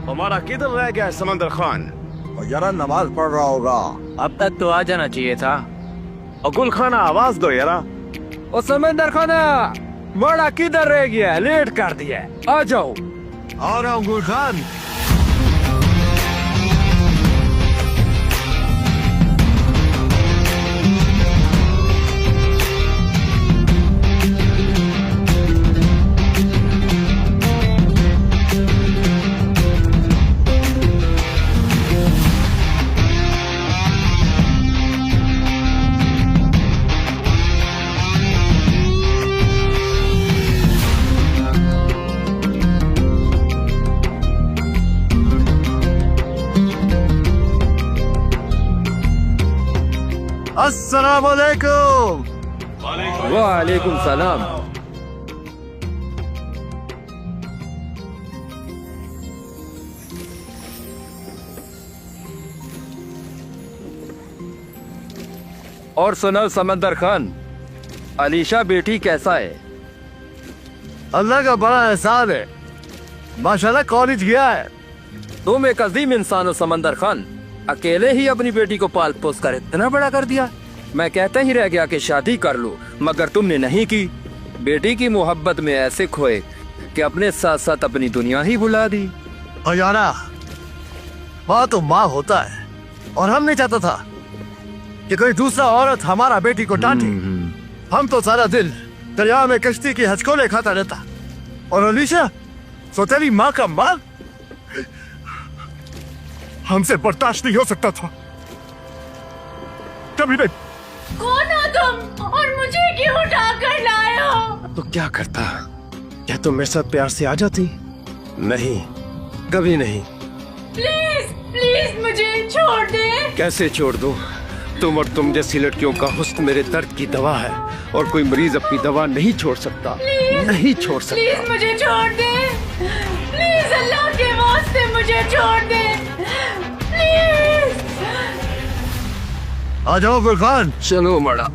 हमारा किधर रह गया है समंदर खान? और यारा नमाज पढ़ रहा होगा। अब तक तो आ जाना चाहिए था। और गुल खाना आवाज दो यारा। और समंदर खाना बड़ा किधर रह गया है? लेट कर दिया है, आ जाओ। आ रहा हूँ गुल खान। अस्सलाम वालेकुम। वालेकुम सलाम। और सुनो समंदर खान, अलीशा बेटी कैसा है? अल्लाह का बड़ा एहसान है, माशाल्लाह कॉलेज गया है। तुम एक अजीम इंसान हो समंदर खान, अकेले ही अपनी बेटी को पाल पोस कर इतना बड़ा कर दिया। मैं कहता ही रह गया कि शादी कर लो, मगर तुमने नहीं की। बेटी की मोहब्बत में ऐसे खोए कि अपने साथ साथ अपनी दुनिया ही भुला दी। और यारा, माँ तो माँ होता है, और हम नहीं चाहता था कि कोई दूसरा औरत हमारा बेटी को डांटे। हम तो सारा दिन दरिया में कश्ती की हचकोले खाता रहता। और अलीशा, तो तेरी माँ का माल हमसे बर्दाश्त नहीं हो सकता था। कभी नहीं। कौन हो तुम और मुझे क्यों उठा कर लाए हो? तो क्या करता? क्या तुम मेरे साथ प्यार से आ जाती? नहीं, कभी नहीं। प्लीज प्लीज मुझे छोड़ दे। कैसे छोड़ दूं? तुम और तुम जैसी लड़कियों का हुस्न मेरे दर्द की दवा है, और कोई मरीज अपनी दवा नहीं छोड़ सकता। नहीं छोड़ सकता। प्लीज मुझे छोड़ दे। प्लीज अल्लाह के वास्ते मुझे छोड़ दे। प्लीज। आ जाओ गुल खान। चलो मड़ा।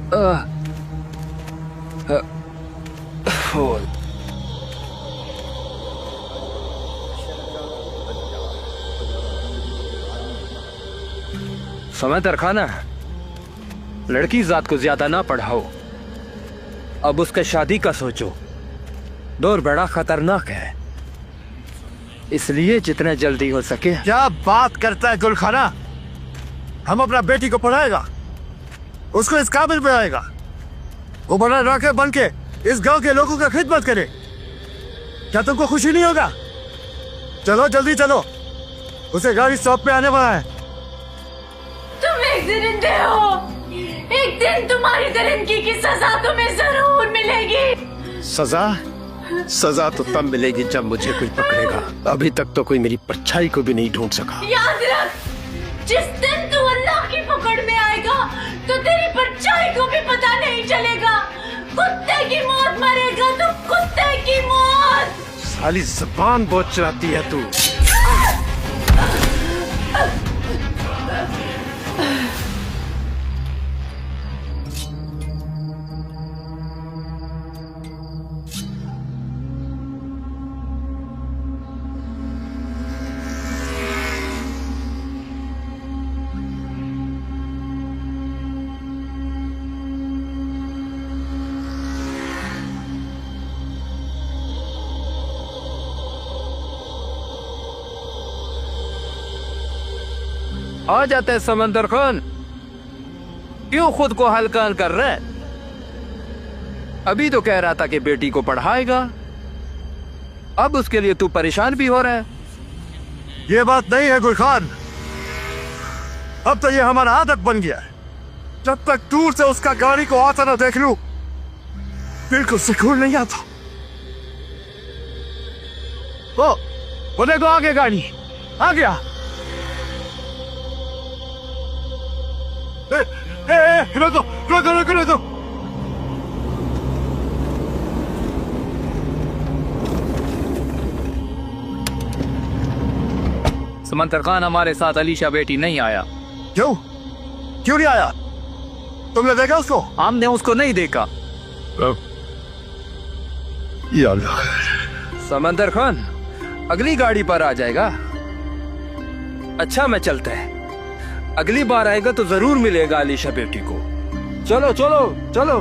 समंदर खाना, लड़की जात को ज्यादा ना पढ़ाओ। अब उसके शादी का सोचो। दौर बड़ा खतरनाक है, इसलिए जितना जल्दी हो सके। क्या बात करता है गुल खाना? हम अपना बेटी को पढ़ाएगा, उसको इस काबिल बनाएगा, वो बड़ा राके बन के इस गांव के लोगों का खिदमत करे। क्या तुमको खुशी नहीं होगा? चलो जल्दी चलो, उसे गाड़ी स्टॉप पे आने वाला है। तुम एक दरिंदे हो, एक दिन तुम्हारी दरिंदगी की सजा तुम्हें जरूर मिलेगी। सजा? सजा तो तब मिलेगी जब मुझे कोई पकड़ेगा। अभी तक तो कोई मेरी परछाई को भी नहीं ढूंढ सका। याद रख, जिस दिन तू अल्लाह की पकड़ में आएगा तो तेरी परछाई को भी पता नहीं चलेगा। कुत्ते की मौत मरेगा तो कुत्ते की मौत। साली ज़बान बहुत चलाती है तू। आ जाते हैं समंदर खान, क्यों खुद को हल्का कर रहे? अभी तो कह रहा था कि बेटी को पढ़ाएगा, अब उसके लिए तू परेशान भी हो रहा है। ये बात नहीं है गुल खान, अब तो ये हमारा आदत बन गया है। जब तक दूर से उसका गाड़ी को आता ना देख लूं, दिल को सुकून नहीं आता। वो देखो आगे गाड़ी आ गया। रोको रोको रोको रोको। समंदर खान हमारे साथ अलीशा बेटी नहीं आया। क्यों क्यों नहीं आया? तुमने देखा उसको? हमने उसको नहीं देखा। या अल्लाह। समंदर खान अगली गाड़ी पर आ जाएगा। अच्छा मैं चलता है, अगली बार आएगा तो जरूर मिलेगा अलीशा बेटी को। चलो चलो चलो।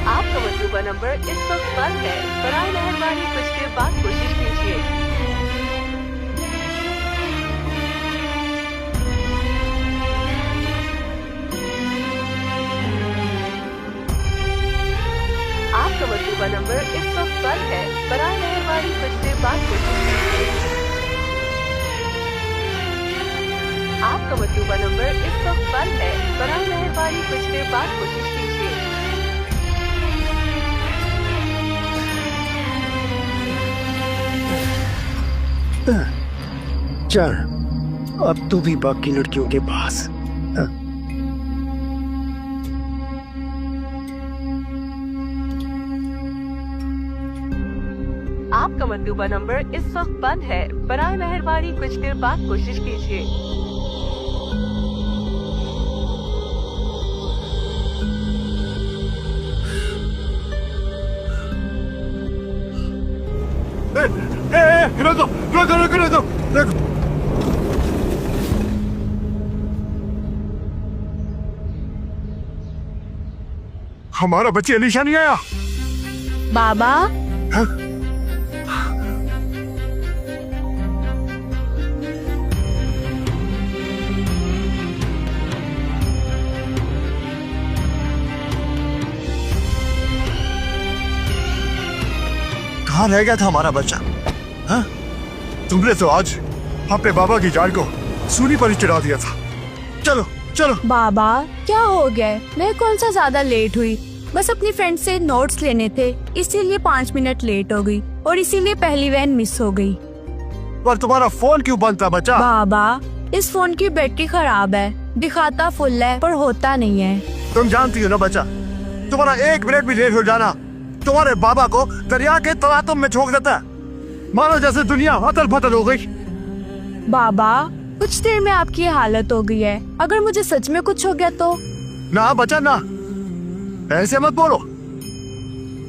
आपका मतलूबा नंबर इस वक्त बंद है। बराए मेहरबानी कुछ देर बाद कोशिश कीजिए। आपका मतलूबा नंबर इस वक्त बंद है। बराए मेहरबानी कुछ देर बाद कोशिश कीजिए। आपका मतलूबा नंबर इस वक्त बंद है। बराए मेहरबानी कुछ देर बाद कोशिश कीजिए। चल अब तू भी बाकी लड़कियों के पास। आपका मतलूबा नंबर इस वक्त बंद है। बराए मेहरबानी कुछ देर बाद कोशिश कीजिए। रोको रोको रोको रोको रोको। हमारा बच्ची अलीशा नहीं आया। बाबा हाँ? कहाँ रह गया था हमारा बच्चा? हाँ? तुमने तो आज अपने बाबा की जान को सूली पर ही चढ़ा दिया था। चलो चलो। बाबा क्या हो गया? मैं कौन सा ज्यादा लेट हुई? बस अपनी फ्रेंड से नोट्स लेने थे, इसीलिए 5 मिनट लेट हो गई और इसीलिए पहली वैन मिस हो गई। पर तुम्हारा फोन क्यों बंद था बच्चा? बाबा इस फोन की बैटरी खराब है, दिखाता फुल है पर होता नहीं है। तुम जानती हो ना बच्चा, तुम्हारा 1 मिनट भी लेट हो जाना तुम्हारे बाबा को दरिया के तलातुम में झोंक देता है। मानो जैसे दुनिया अतल फतल हो गई। बाबा कुछ देर में आपकी ये हालत हो गई है, अगर मुझे सच में कुछ हो गया तो? ना बच्चा ना, ऐसे मत बोलो।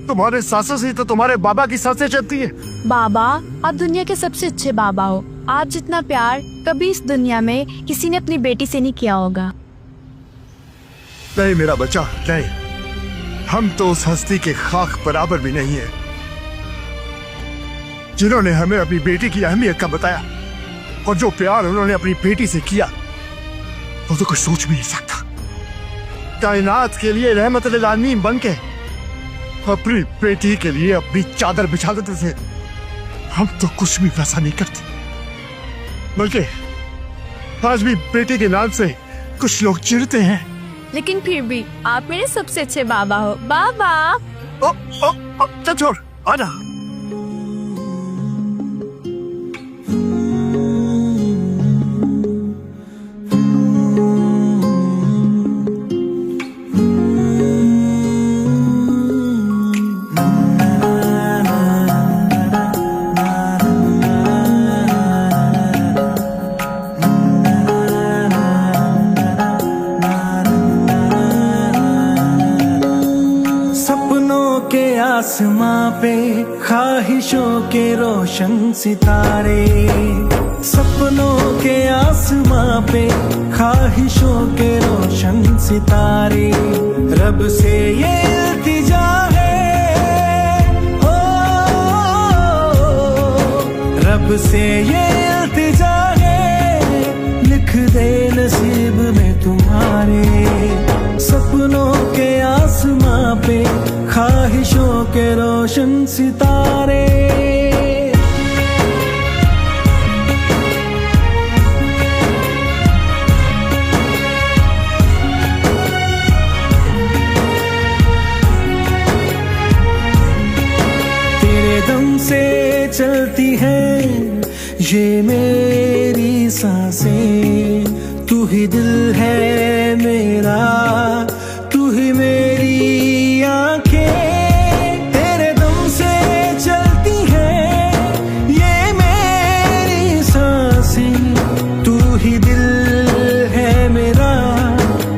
तुम्हारे सासों से तो तुम्हारे बाबा की सांसें चलती है। बाबा आप दुनिया के सबसे अच्छे बाबा हो। आप जितना प्यार कभी इस दुनिया में किसी ने अपनी बेटी से नहीं किया होगा। नहीं मेरा बच्चा नहीं, हम तो उस हस्ती के खाक बराबर भी नहीं है जिन्होंने हमें अपनी बेटी की अहमियत का बताया, और जो प्यार उन्होंने अपनी बेटी से किया वो तो कुछ सोच भी नहीं सकता। कायनात के लिए रहमतुल आलमीन बन के अपनी बेटी के लिए अपनी चादर बिछा देते थे। हम तो कुछ भी वैसा नहीं करते, बल्कि आज भी बेटी के नाम से कुछ लोग चिढ़ते हैं। लेकिन फिर भी आप मेरे सबसे अच्छे बाबा हो। बाबा ओ, ओ, ओ, चल छोड़, आजा। आसमां पे ख्वाहिशों के रोशन सितारे, सपनों के आसमां पे ख्वाहिशों के रोशन सितारे। रब से ये इल्तिजा है, हो रब से ये इल्तिजा है, लिख दे नसीब नसीब में तुम्हारे, सपनों के आसमां पे ख्वाहिशों के रोशन सितारे। तेरे दम से चलती है ये मेरी सांसें, तू ही दिल है मेरा, तू ही मेरी आंखें। तेरे दम से चलती है ये मेरी सांसें, तू ही दिल है मेरा,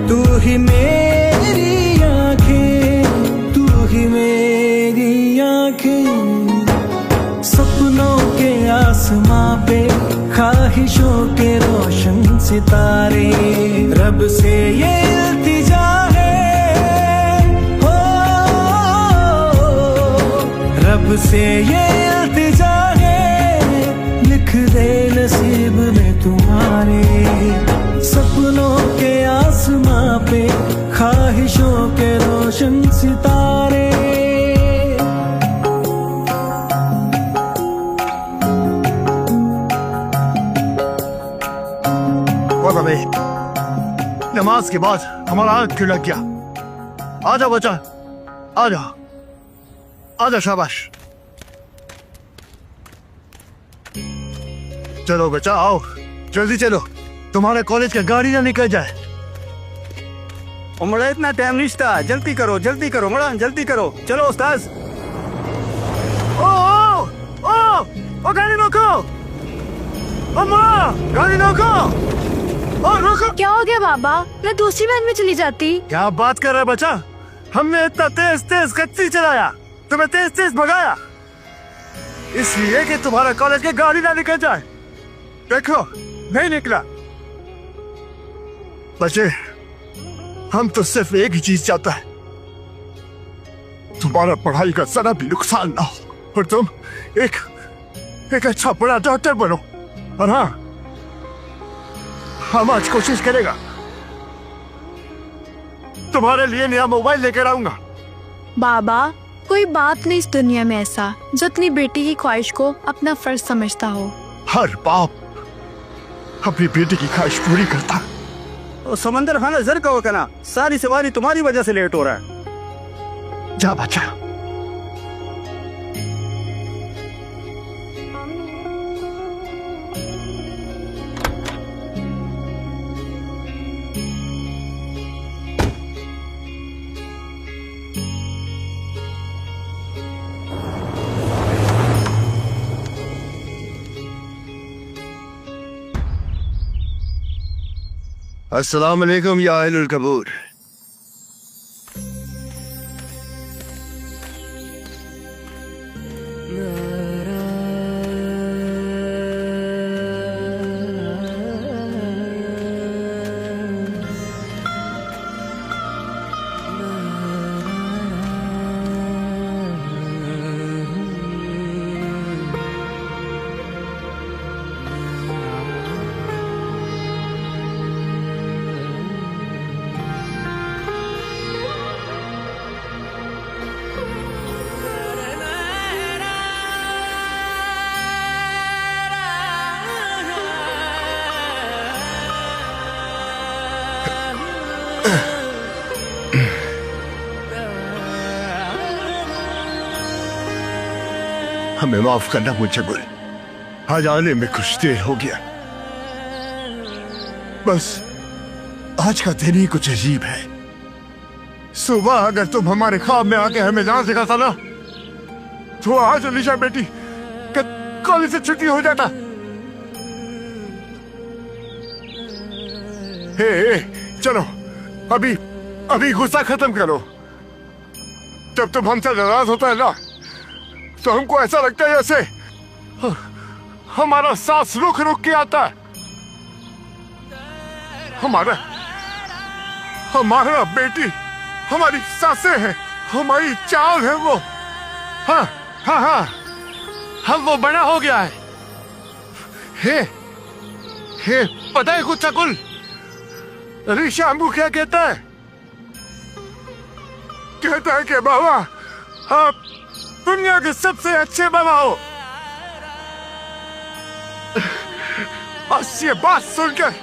तू ही मेरी आंखें, तू ही मेरी आंखें। सपनों के आसमां पे ख्वाहिशों के रोशन सितारे, रब से ये इल्तिजा है, हो रब से ये इल्तिजा है, लिख दे नसीब में तुम्हारे, सपनों के आसमां पे ख्वाहिशों के रोशन सितारे। नमाज के बाद हमारा आंख क्यों लग गया? आजा बच्चा, आजा आजा, शाबाश। चलो बच्चा आओ, जल्दी चलो, तुम्हारे कॉलेज का गाड़ी ना निकल जाए। उमड़ा इतना टाइम नहीं था, जल्दी करो उमड़ा, जल्दी करो, चलो उस्ताद। ओ गाड़ी रोको, अम्मा गाड़ी रोको, और रोको। क्या हो गया बाबा? मैं दूसरी वैन में चली जाती। क्या बात कर रहा है बच्चा? हमने इतना तेज तेज कच्ची चलाया, तुम्हें तेज तेज भगाया, इसलिए कि तुम्हारा कॉलेज की गाड़ी ना निकल जाए। देखो नहीं निकला। बच्चे, हम तो सिर्फ एक ही चीज चाहता है, तुम्हारा पढ़ाई का जरा भी नुकसान ना हो और तुम एक अच्छा बड़ा डॉक्टर बनो। और हाँ, हम आज कोशिश करेगा तुम्हारे लिए नया मोबाइल लेकर आऊंगा। बाबा, कोई बात नहीं इस दुनिया में ऐसा जो अपनी बेटी की ख्वाहिश को अपना फर्ज समझता हो। हर बाप अपनी बेटी की ख्वाहिश पूरी करता। समंदर खाना जर कहो कना, सारी सवारी तुम्हारी वजह से लेट हो रहा है। जा बच्चा। अस्सलाम वालेकुम या अहलुल कबूर। हमें माफ करना मुझे गुल, आज आने में कुछ देर हो गया। बस आज का दिन ही कुछ अजीब है। सुबह अगर तुम हमारे ख्वाब में आके हमें ना सिखाता ना, तो आज अलीशा बेटी कॉलेज से छुट्टी हो जाता। हे, चलो अभी गुस्सा खत्म करो। जब तुम हमसे नाराज होता है ना, तो हमको ऐसा लगता है जैसे हमारा सांस रुक रुक के आता है। हमारा बेटी हमारी सांसें हैं, हमारी चाल है वो। हाँ, हम वो बड़ा हो गया है। हे, पता है कुछ कुल, ऋषा अम्बू क्या कहता है? कहता है कि बाबा आप दुनिया के सबसे अच्छे बाबा हो। बस ये बात सुनकर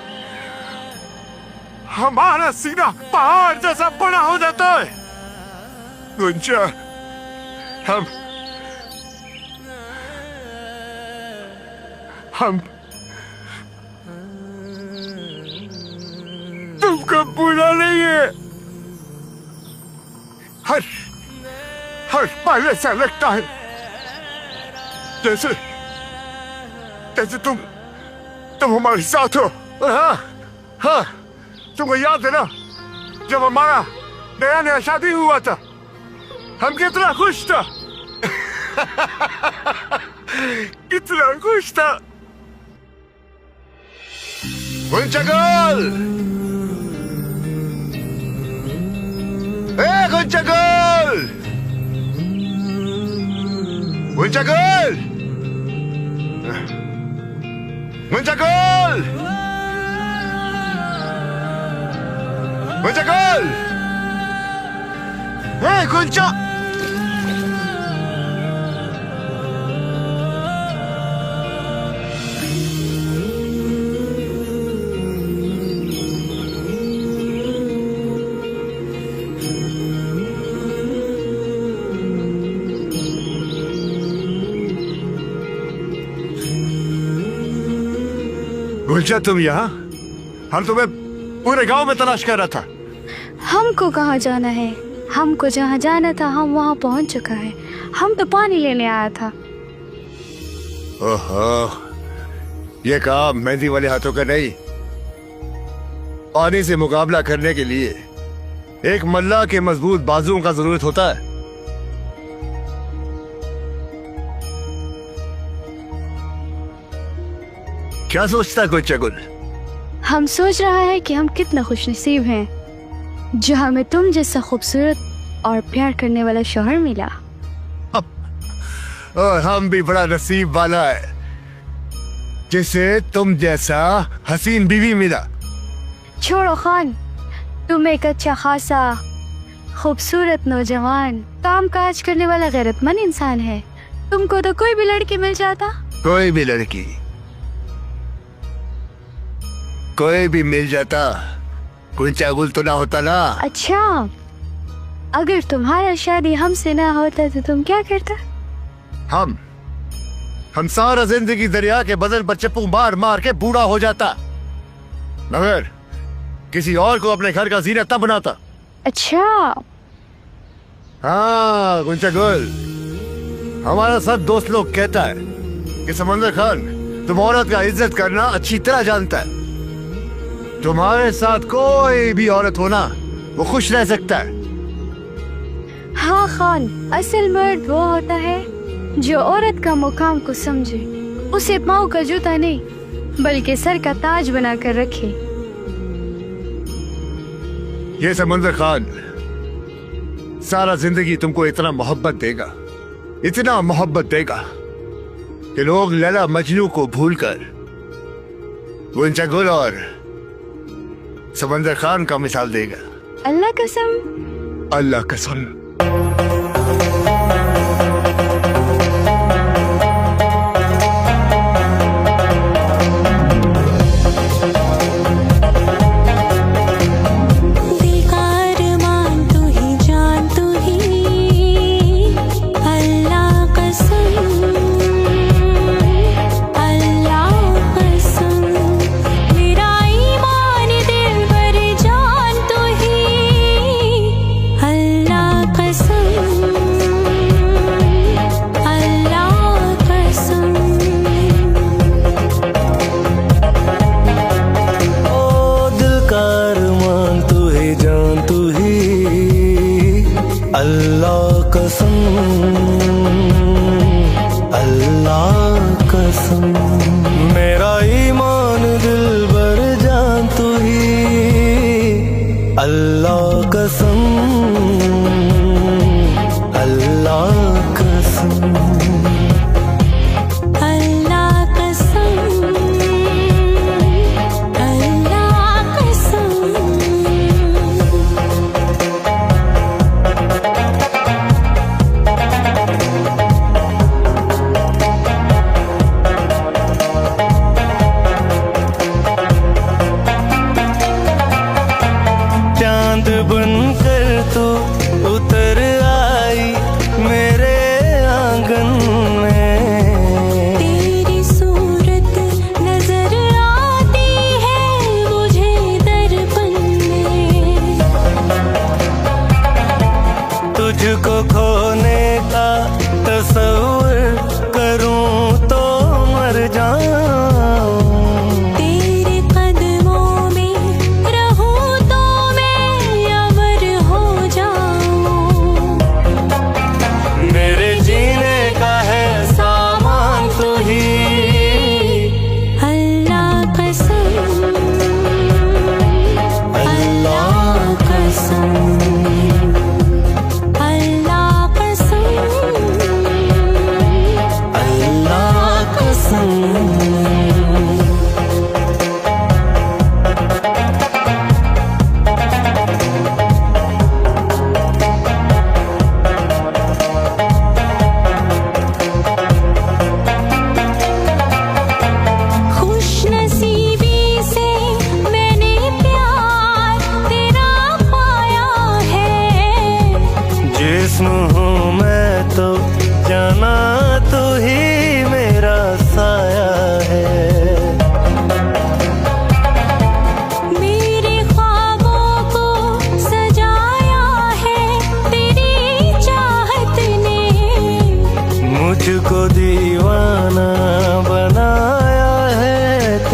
हमारा सीना पहाड़ जैसा बड़ा हो जाता है। गुंजा, हम तुमको बुरा नहीं है। हर पल ऐसा लगता है जैसे तुम हमारे साथ हो। हाँ, तुमको याद है ना जब हमारा नया शादी हुआ था, हम कितना खुश था। कितना खुश था। गुंचगल, गुंचगल, गुंचगल, गुंचगल, गुंचगल, गुंचा। गुलजा, तुम यहाँ? हम तुम्हें पूरे गांव में तलाश कर रहा था। हमको कहाँ जाना है? हमको जहाँ जाना था हम वहाँ पहुँच चुका है। हम तो पानी लेने आया था। ओहो, ये काम मेहंदी वाले हाथों का नहीं। पानी से मुकाबला करने के लिए एक मल्लाह के मजबूत बाजुओं का जरूरत होता है। क्या सोचता है गुल? हम सोच रहा है कि हम कितना खुशनसीब हैं जो हमें तुम जैसा खूबसूरत और प्यार करने वाला शौहर मिला। और हम भी बड़ा नसीब वाला है जिसे तुम जैसा हसीन बीवी मिला। छोड़ो खान, तुम एक अच्छा खासा खूबसूरत नौजवान काम काज करने वाला गैरतमंद इंसान है। तुमको तो कोई भी लड़की मिल जाता। कोई भी लड़की, कोई भी मिल जाता, गुंचा गुल तो ना होता ना। अच्छा, अगर तुम्हारा शादी हमसे ना होता तो तुम क्या करता? हम सारा जिंदगी दरिया के बदन पर चप्पू मार मार के बूढ़ा हो जाता, मगर किसी और को अपने घर का जीनत तब बनाता। अच्छा। हाँ गुंचा गुल, हमारा सब दोस्त लोग कहता है कि समंदर खान तुम औरत का इज्जत करना अच्छी तरह जानता है। तुम्हारे साथ कोई भी औरत हो ना, वो खुश रह सकता है। हाँ खान, असल मर्द वो होता है जो औरत का मुकाम को समझे, उसे पाँव का जूता नहीं बल्कि सर का ताज बना कर रखे। ये समंदर खान सारा जिंदगी तुमको इतना मोहब्बत देगा, इतना मोहब्बत देगा कि लोग लैला मजनू को भूलकर गुंचा गुल और समंदर खान का मिसाल देगा। अल्लाह कसम। अल्लाह कसम। अल्लाह कसम।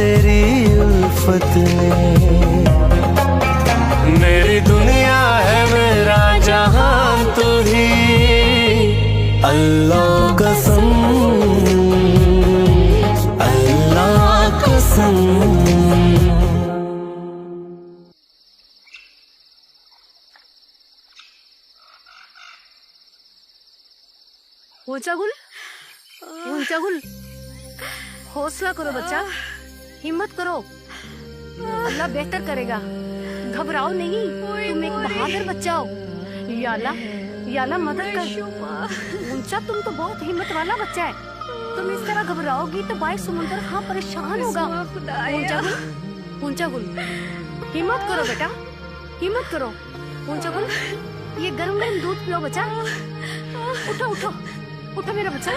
तेरी उल्फत ने। मेरी दुनिया है मेरा जहां तू ही, अल्लाह कसम अल्लाह कसम। गुल हौसला करो बच्चा, हिम्मत करो, अल्लाह बेहतर करेगा, घबराओ नहीं, तुम एक बहादुर बच्चा हो। या अल्लाह मदद कर। ऊंचा तुम तो बहुत हिम्मत वाला बच्चा है, तुम इस तरह घबराओगी तो भाई समुंदर हाँ परेशान होगा। ऊंचा गुल हिम्मत करो बेटा, हिम्मत करो। ऊंचा गुल ये गरम गरम दूध पियो बच्चा, उठो उठो उठो मेरा बच्चा,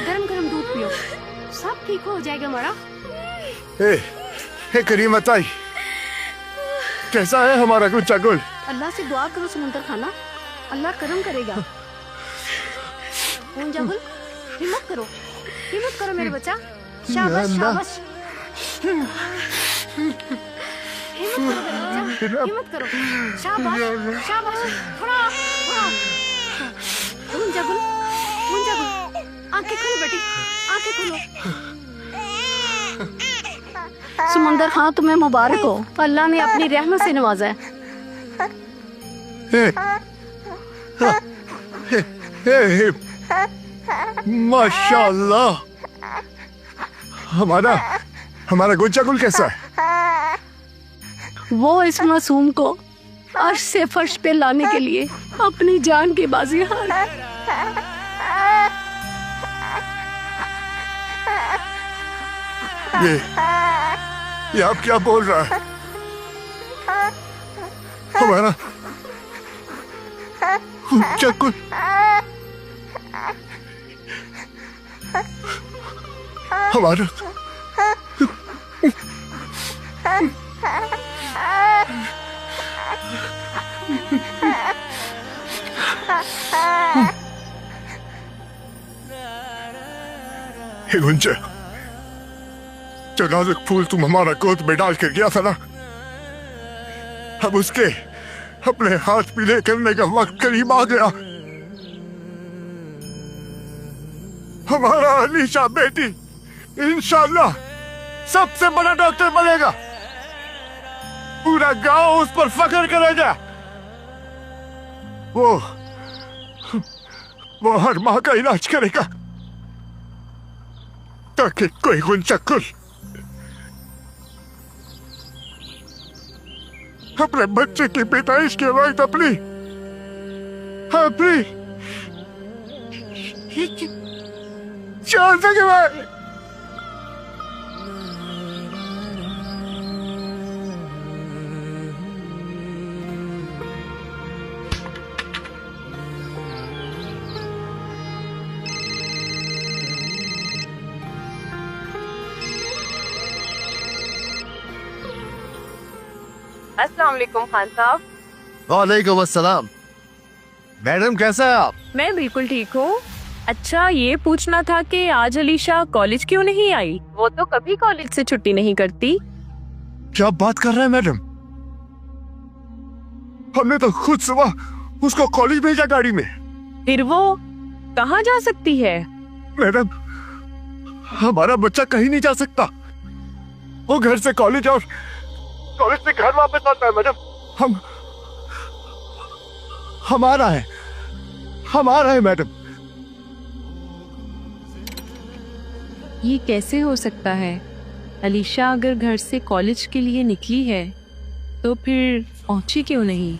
गरम गरम दूध पियो, सब ठीक हो जाएगा हमारा। करीम ताई, कैसा है हमारा गुच्चा गुल? अल्लाह से दुआ करो समुंदर खाना, अल्लाह करम करेगा। ऊंचा गुल हिम्मत करो, हिम्मत करो मेरे बच्चा, शाबाश शाबाश, हिम्मत करो मेरे बच्चा, हिम्मत करो, शाबाश शाबाश, थोड़ा थोड़ा। ऊंचा गुल आंखें खोलो बेटी, आंखें खोलो। समुंदर खां तुम्हें मुबारक हो, अल्लाह ने अपनी रहमत से नवाजा है। माशाल्लाह। हमारा गुच्चा गुल कैसा है? वो इस मासूम को अर्श से फर्श पे लाने के लिए अपनी जान की बाजी हार। ये आप क्या बोल रहा है? हमारा गुच्चा गुल हमारा गुंजा, जो नाजुक फूल तुम हमारा गोद में डाल कर गया था ना, अब उसके अपने हाथ पीले करने का वक्त करीब आ गया। हमारा अलीशा बेटी इंशाल्लाह सबसे बड़ा डॉक्टर बनेगा, पूरा गांव उस पर फख्र करेगा। वो हर माँ का इलाज करेगा ताकि कोई गुंजा गुल अपने बच्चे की पैदाइश के वक्त अपनी जान सके भाई। अस्सलाम वालेकुम खान साहब। वालेकुम अस्सलाम। मैडम कैसा है आप? मैं बिल्कुल ठीक हूँ। अच्छा, ये पूछना था कि आज अलीशा कॉलेज क्यों नहीं आई? वो तो कभी कॉलेज से छुट्टी नहीं करती। क्या बात कर रहे हैं मैडम? हमने तो खुद सुबह उसको कॉलेज भेजा गाड़ी में। फिर वो कहाँ जा सकती है? मैडम, हमारा बच्चा कहीं नहीं जा सकता। वो घर से कॉलेज और कॉलेज से घर वापस आता है मैडम। हमारा है मैडम। ये कैसे हो सकता है? अलीशा अगर घर से कॉलेज के लिए निकली है तो फिर पहुंची क्यों नहीं?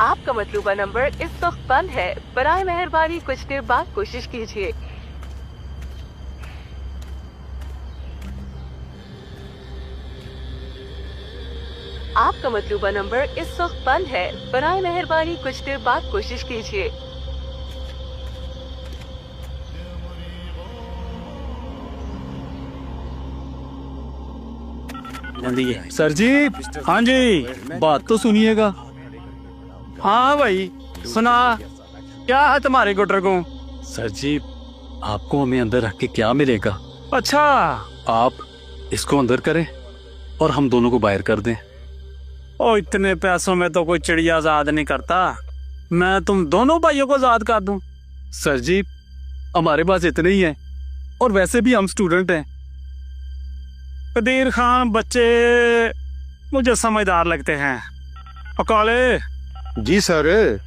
आपका मतलूबा नंबर इस वक्त बंद है, बराए मेहरबानी कुछ देर बाद कोशिश कीजिए। आपका मतलूबा नंबर इस वक्त बंद है, बराए मेहरबानी कुछ देर बाद कोशिश कीजिए। सर जी, हाँ जी, बात तो सुनिएगा। हाँ भाई, सुना, क्या है तुम्हारे गुटर को? सर जी, आपको हमें अंदर रख के क्या मिलेगा? अच्छा, आप इसको अंदर करें और हम दोनों को बाहर कर दें। ओ इतने पैसों में तो कोई चिड़िया आजाद नहीं करता। मैं तुम दोनों भाइयों को आजाद कर दूं। सर जी हमारे पास इतने ही हैं और वैसे भी हम स्टूडेंट हैं। कदीर खान बच्चे मुझे समझदार लगते हैं। और काले जी सर।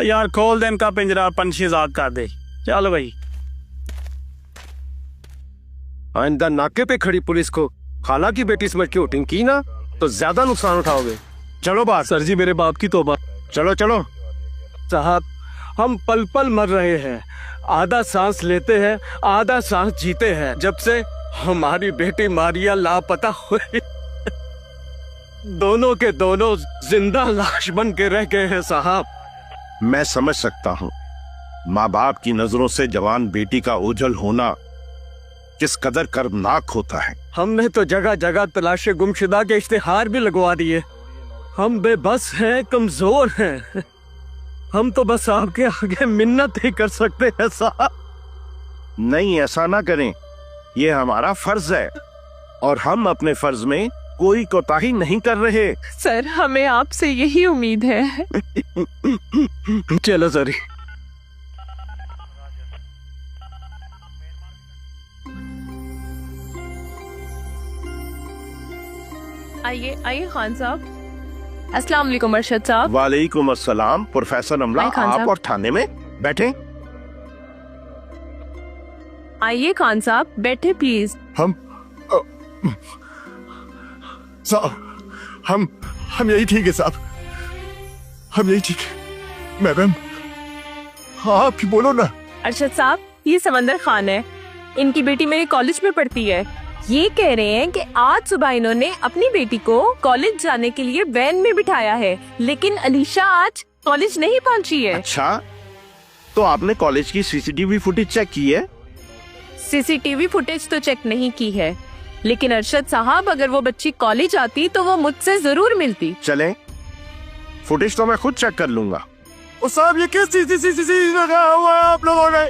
यार खोल दे इनका पिंजरा, पंछी आजाद कर दे। चलो भाई। आइंदा नाके पे खड़ी पुलिस को खाला की बेटी समझ के वोटिंग की ना तो ज्यादा नुकसान उठाओगे। चलो बात। सर जी मेरे बाप की तौबा। चलो चलो। साहब हम पल पल मर रहे हैं, आधा सांस लेते हैं आधा सांस जीते हैं जब से हमारी बेटी मारिया लापता हुई। दोनों के दोनों जिंदा लाश बन के रह गए हैं साहब। मैं समझ सकता हूँ माँ बाप की नजरों से जवान बेटी का ओझल होना किस कदर कर्मनाक होता है। हमने तो जगह जगह तलाशे गुमशुदा के इश्तिहार भी लगवा दिए। हम बेबस हैं, कमजोर हैं। हम तो बस आपके आगे मिन्नत ही कर सकते हैं साहब। नहीं ऐसा ना करें, ये हमारा फर्ज है और हम अपने फर्ज में कोई कोताही नहीं कर रहे। सर हमें आपसे यही उम्मीद है। चलो सर। आइए आइए खान साहब। अस्सलाम वालेकुम अरशद साहब। वालेकुम अस्सलाम। प्रोफेसर अमला आप और थाने में बैठे। आइए खान साहब बैठे प्लीज। साहब हम यही ठीक है साहब, हम यही ठीक है। मैडम आप ही बोलो ना। अरशद साहब ये समंदर खान है, इनकी बेटी मेरे कॉलेज में पढ़ती है। ये कह रहे हैं कि आज सुबह इन्होंने अपनी बेटी को कॉलेज जाने के लिए वैन में बिठाया है, लेकिन अलीशा आज कॉलेज नहीं पहुंची है। अच्छा तो आपने कॉलेज की सीसीटीवी फुटेज चेक की है? सीसीटीवी फुटेज तो चेक नहीं की है, लेकिन अरशद साहब अगर वो बच्ची कॉलेज आती तो वो मुझसे जरूर मिलती। चलें, फुटेज तो मैं खुद चेक कर लूंगा। साहब ये किस चीज लगा हुआ है आप लोगों ने?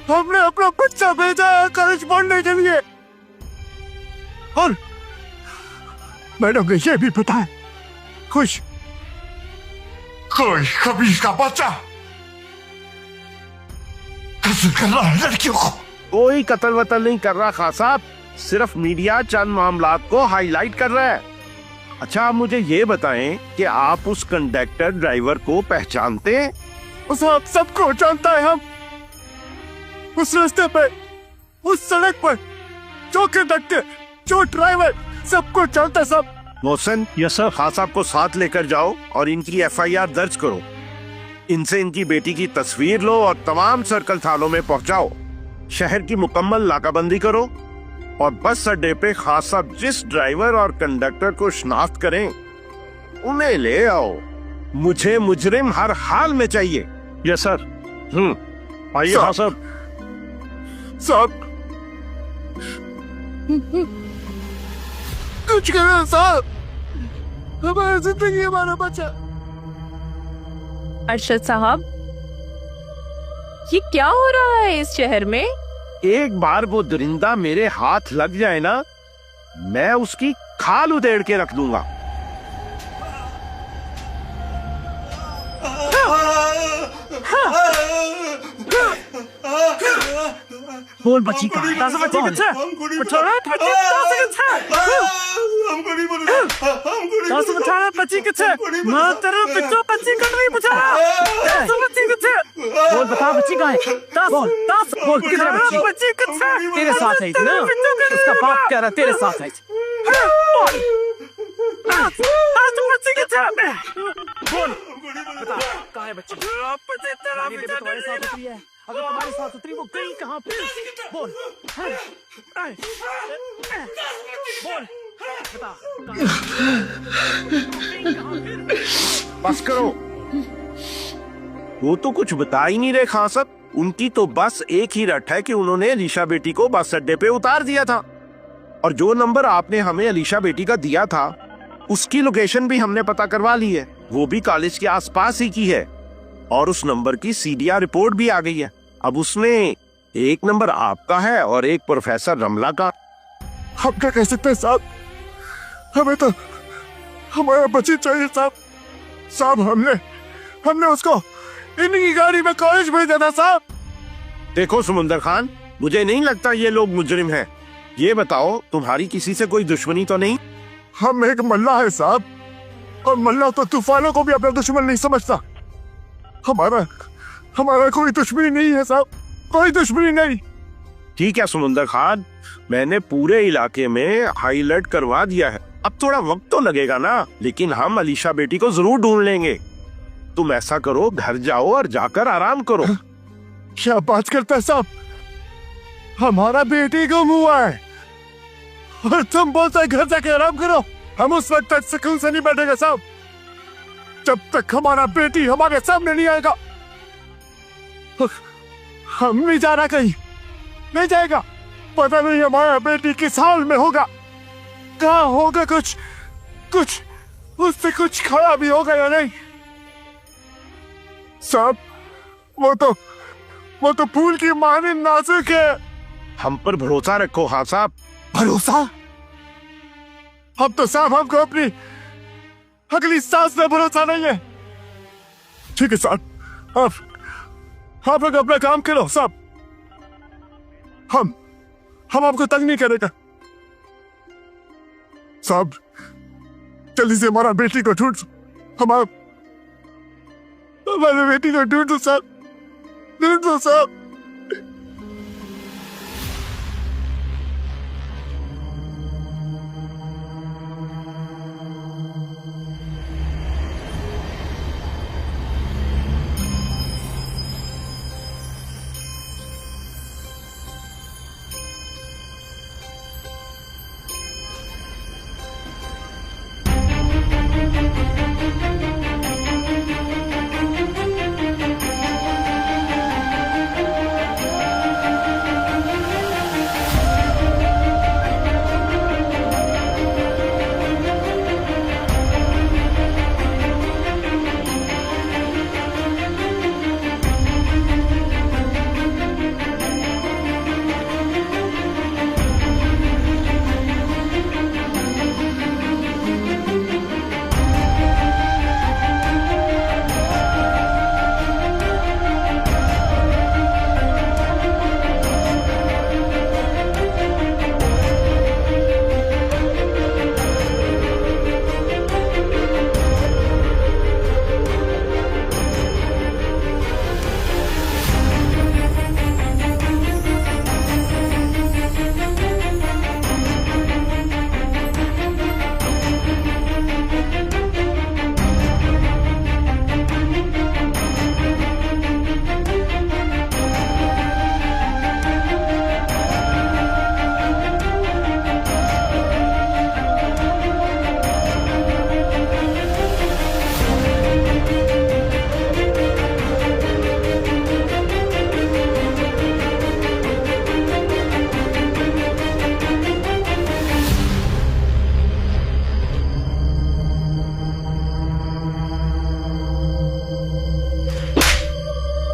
हमने अपना बच्चा भेजा है कॉलेज पढ़ने के लिए और मैडम ने ये भी बताया कुछ कोई खबीज का बच्चा कत्ल कर रहा है लड़कियों को। कोई कत्ल वतल नहीं कर रहा खान साहब, सिर्फ मीडिया चंद मामलात को हाईलाइट कर रहा है। अच्छा आप मुझे ये बताएं कि आप उस कंडक्टर ड्राइवर को पहचानते हैं? साहब सबको जानता है हम। उस रास्ते पे उस सड़क पर जो कंडक्टर जो ड्राइवर सबको जानता सब। Mohsin yes sir. खान साहब को साथ लेकर जाओ और इनकी FIR दर्ज करो। इनसे इनकी बेटी की तस्वीर लो और तमाम सर्कल थानों में पहुंचाओ। शहर की मुकम्मल नाकाबंदी करो और बस अड्डे पे खान साहब जिस ड्राइवर और कंडक्टर को शिनाख्त करें उन्हें ले आओ। मुझे मुजरिम हर हाल में चाहिए। Yes sir. आइए खान साहब। साहब कुछ करें साहब, हमारी जिंदगी हमारा बच्चा। अरशद साहब ये क्या हो रहा है इस शहर में? एक बार वो दरिंदा मेरे हाथ लग जाए ना, मैं उसकी खाल उधेड़ के रख दूंगा। बोल बच्ची का बच्ची कितना बछड़ा बच्ची बच्ची कितना मैं तेरे पिछो बच्ची कर रही बछड़ा बच्ची कितना बोल बता बच्ची कहाँ है? बोल बोल किधर बच्ची? बच्ची कितना तेरे साथ है ना? उसका बाप कह रहा तेरे साथ है। बच्ची कितना बोल बता कहाँ है बच्ची? तुम्हारे साथ उतरी है, अगर तुम्हारे साथ उतरी वो गई कहाँ पे? बोल बोल बता। बस करो, वो तो कुछ बता ही नहीं रहे खान साहब। उनकी तो बस एक ही रट है कि उन्होंने अलीशा बेटी को बस अड्डे पे उतार दिया था और जो नंबर आपने हमें अलीशा बेटी का दिया था उसकी लोकेशन भी हमने पता करवा ली है, वो भी कॉलेज के आसपास ही की है और उस नंबर की CDR रिपोर्ट भी आ गई है। अब उसमें एक नंबर आपका है और एक प्रोफेसर रमला का। हम क्या कह सकते हैं साहब? हमें तो हमारा बच्ची चाहिए साहब। साहब हमने उसको इनकी गाड़ी में कॉलेज भेजा था साहब। देखो समुंदर खान, मुझे नहीं लगता ये लोग मुजरिम हैं। ये बताओ, तुम्हारी किसी से कोई दुश्मनी तो नहीं? हम एक मल्ला है साहब, और मल्ला तो तूफानों को भी अपना दुश्मन नहीं समझता। हमारा कोई दुश्मनी नहीं है साहब, कोई दुश्मनी नहीं। ठीक है समुंदर खान, मैंने पूरे इलाके में हाई अलर्ट करवा दिया है। अब थोड़ा वक्त तो लगेगा ना, लेकिन हम अलीशा बेटी को जरूर ढूंढ लेंगे। तुम ऐसा करो, घर जाओ और जाकर आराम करो। क्या बात करता है साहब? हमारा बेटी गुम हुआ है और तुम बोलते है घर जाके आराम करो। हम उस वक्त तक सुकून से नहीं बैठेंगे साहब जब तक हमारा बेटी हमारे सामने नहीं आएगा। हम नहीं जा रहा, कहीं नहीं जाएगा। पता नहीं हमारा बेटी किस हाल में होगा, कहाँ होगा, कुछ उससे कुछ खड़ा भी होगा या नहीं। साहब वो तो फूल की मानिंद नाजुक है। हम पर भरोसा रखो। हाँ साहब। भरोसा? अब तो साहब हमको अपनी अगली सांस में भरोसा नहीं है। ठीक है साहब, आप लोग अपना काम करो साहब। हम आपको तंग नहीं करेगा साहब। जल्दी से हमारा बेटी को ढूंढ, हमारे बेटी को ढूंढ दो साहब, ढूंढ दो साहब।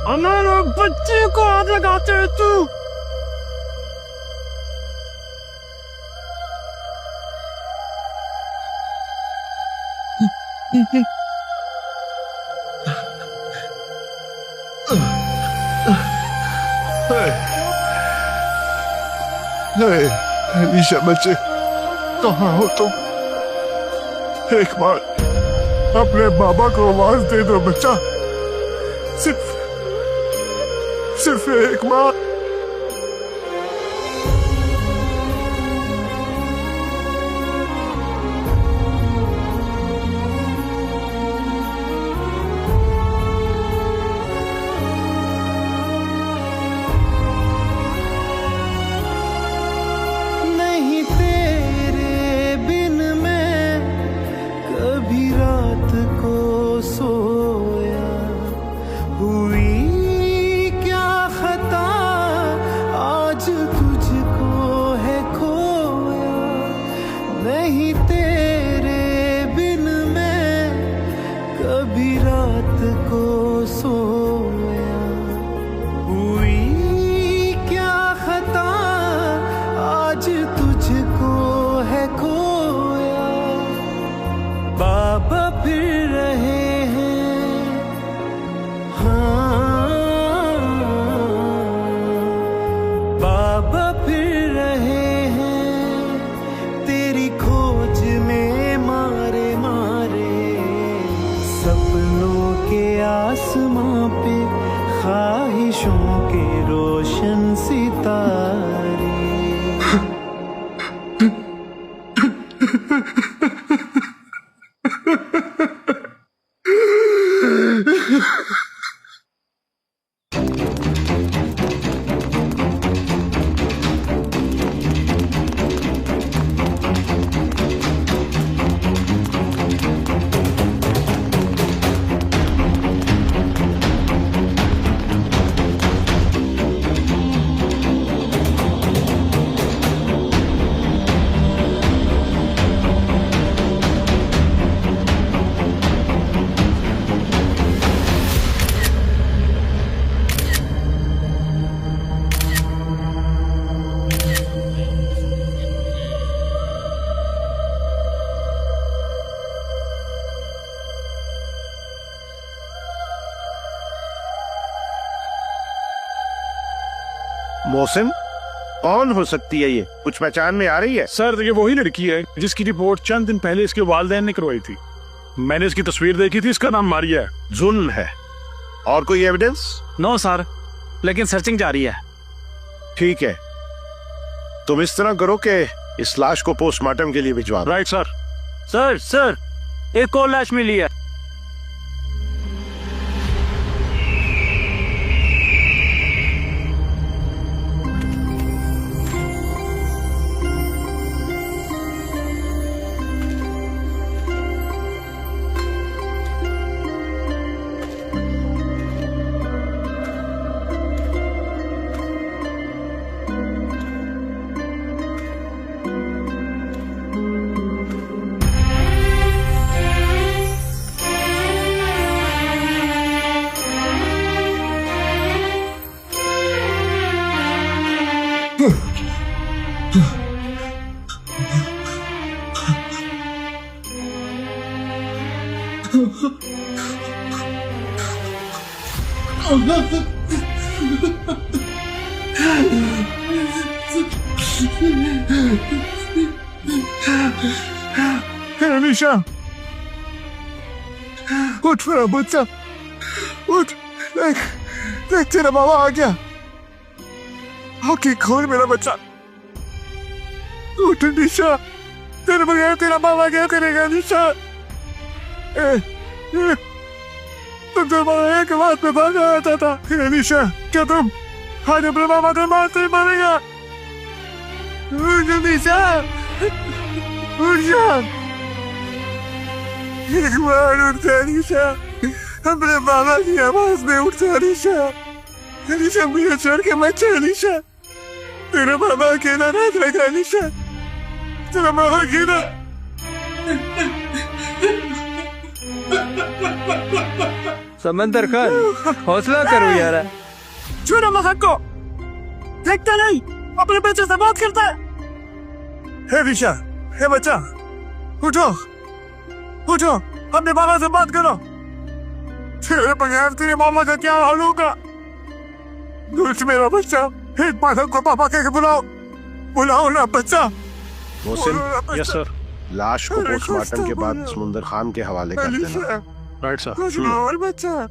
हमारे बच्चे को हाथ लगाते है तू। अलीशा बच्चे, कहाँ हो तुम? एक बार अपने बाबा को आवाज दे दो बच्चा, सिर्फ एक बार। नहीं तेरे बिन मैं कभी रात को सोया, हुई क्या खता खोज में मारे मारे, सपनों के आसमां पे ख्वाहिशों के रोशन सितारे। मोहसिन, कौन हो सकती है ये? कुछ पहचान में आ रही है? सर, ये वही लड़की है जिसकी रिपोर्ट चंद दिन पहले इसके वालिदैन ने करवाई थी। मैंने इसकी तस्वीर देखी थी, इसका नाम मारिया है। जुल्म है। और कोई एविडेंस? नो सर, लेकिन सर्चिंग जारी है। ठीक है, तुम इस तरह करो कि इस लाश को पोस्टमार्टम के लिए भिजवा। Right sir. सर, एक और लाश मिली है। अनीशा, उठ मेरा बच्चा, उठ। देख तेरा बाबा आ गया। आंखें खोल मेरा बच्चा, उठ अनीशा, तेरे बगैर तेरा बाबा क्या करेगा अनीशा? तुम तो बाबा एक बात पे भागा आता था। अनीशा, क्या तुम आज अपने बाबा को मारते मारेगा? उठ अनीशा, उठ जा, एक बार उठ जा अनीशा, अपने बाबा की आवाज में उठ जा अनीशा। अनीशा, मुझे छोड़ के मत जा अनीशा, तेरा बाबा अकेला रह जाएगा अनीशा, तेरा बाबा अकेला। समंदर खान, हौसला करो यार। छोड़ो महक को, देखता नहीं अपने बच्चे से बात करता है। हे ऋषा, हे बच्चा, उठो उठो, अपने बाबा से बात करो। तेरे बगैर तेरे मामा का क्या हाल होगा? उठ मेरा बच्चा, एक बार को पापा कह के बुलाओ ना बच्चा। Mohsin, yes sir. लाश को पोस्टमार्टम के बाद समुंदर खान के हवाले कर देना। Right sir. और बच्चा,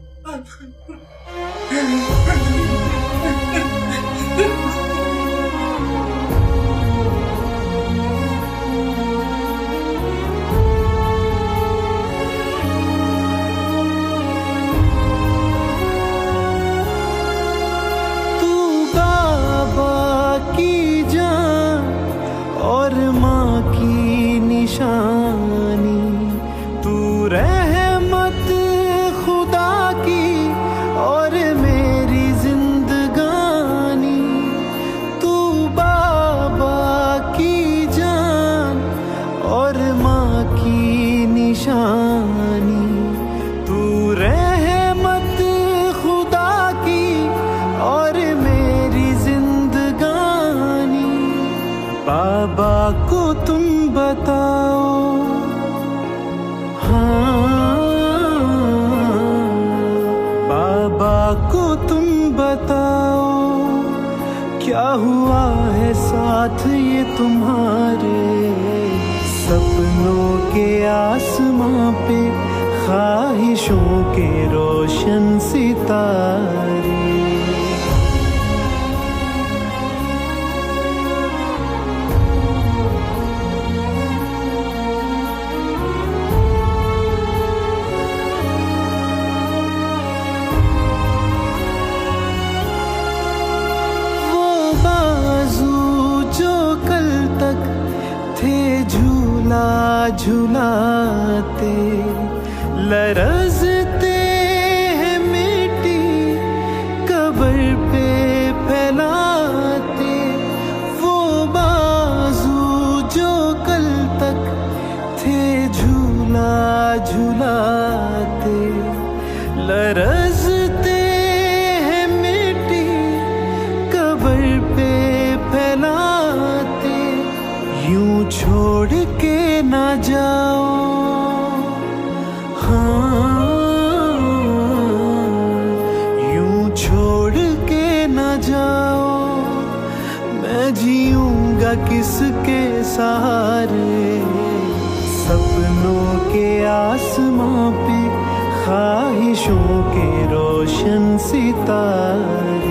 तू बाबा की जान और माँ की निशानी, तू रहमत खुदा की और मेरी जिंदगानी। तू बाबा की जान और माँ की निशानी, तू रहमत खुदा की और मेरी जिंदगानी। बाबा को तुम बताओ, बाबा को तुम बताओ, क्या हुआ है साथ ये तुम्हारे? के आसमां पे ख्वाहिशों के रोशन सितारे। झुलाते लरज़ते हैं मिट्टी कब्र पे फैलाते, वो बाजू जो कल तक थे झूला झुलाते लरज़ते हैं मिट्टी कब्र पे फैलाते। यूं छोड़ के ना जाओ, हाँ यूं छोड़ के ना जाओ, मैं जीऊंगा किसके सहारे। सपनों के आसमां पे ख्वाहिशों के रोशन सितारे।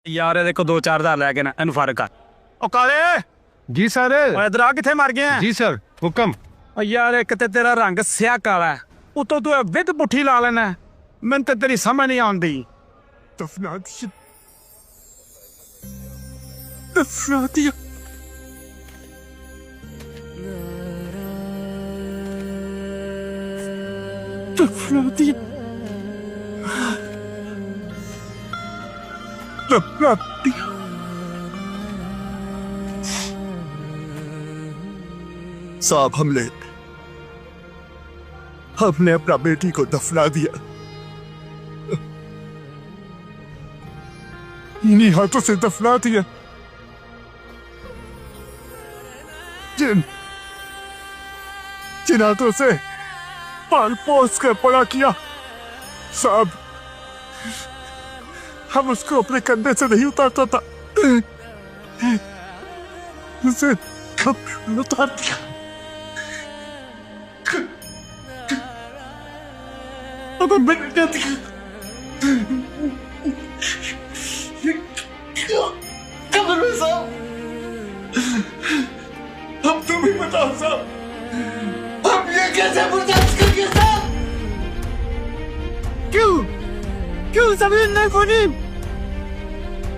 यार देखो 2-4 हज़ार लैके ना इन फर्क कर। ओ काले जी सर। इधर आ किथे मर गए हैं? जी सर हुक्म। ओ यार एक ते तेरा रंग स्या काला है, उतो तू विद पुठी ला लेना, मैं ते तेरी समझ नहीं आती। दफना दिया, दफना दिया। दफना दिया, दफना दिया। साहब हमने अपना बेटी को दफना दिया, इन्हीं हाथों से दफना दिया जिन हाथों से पाल पोस कर बड़ा किया। साहब हम उसको अपने कंधे से नहीं उतारता था, उसे उतार दिया। अगर मैंने क्या दिया, कब्र में साहब, अब तुम ही बताओ साहब, हम ये कैसे बर्दाश्त करेंगे साहब? क्यों जमीन नहीं बनी?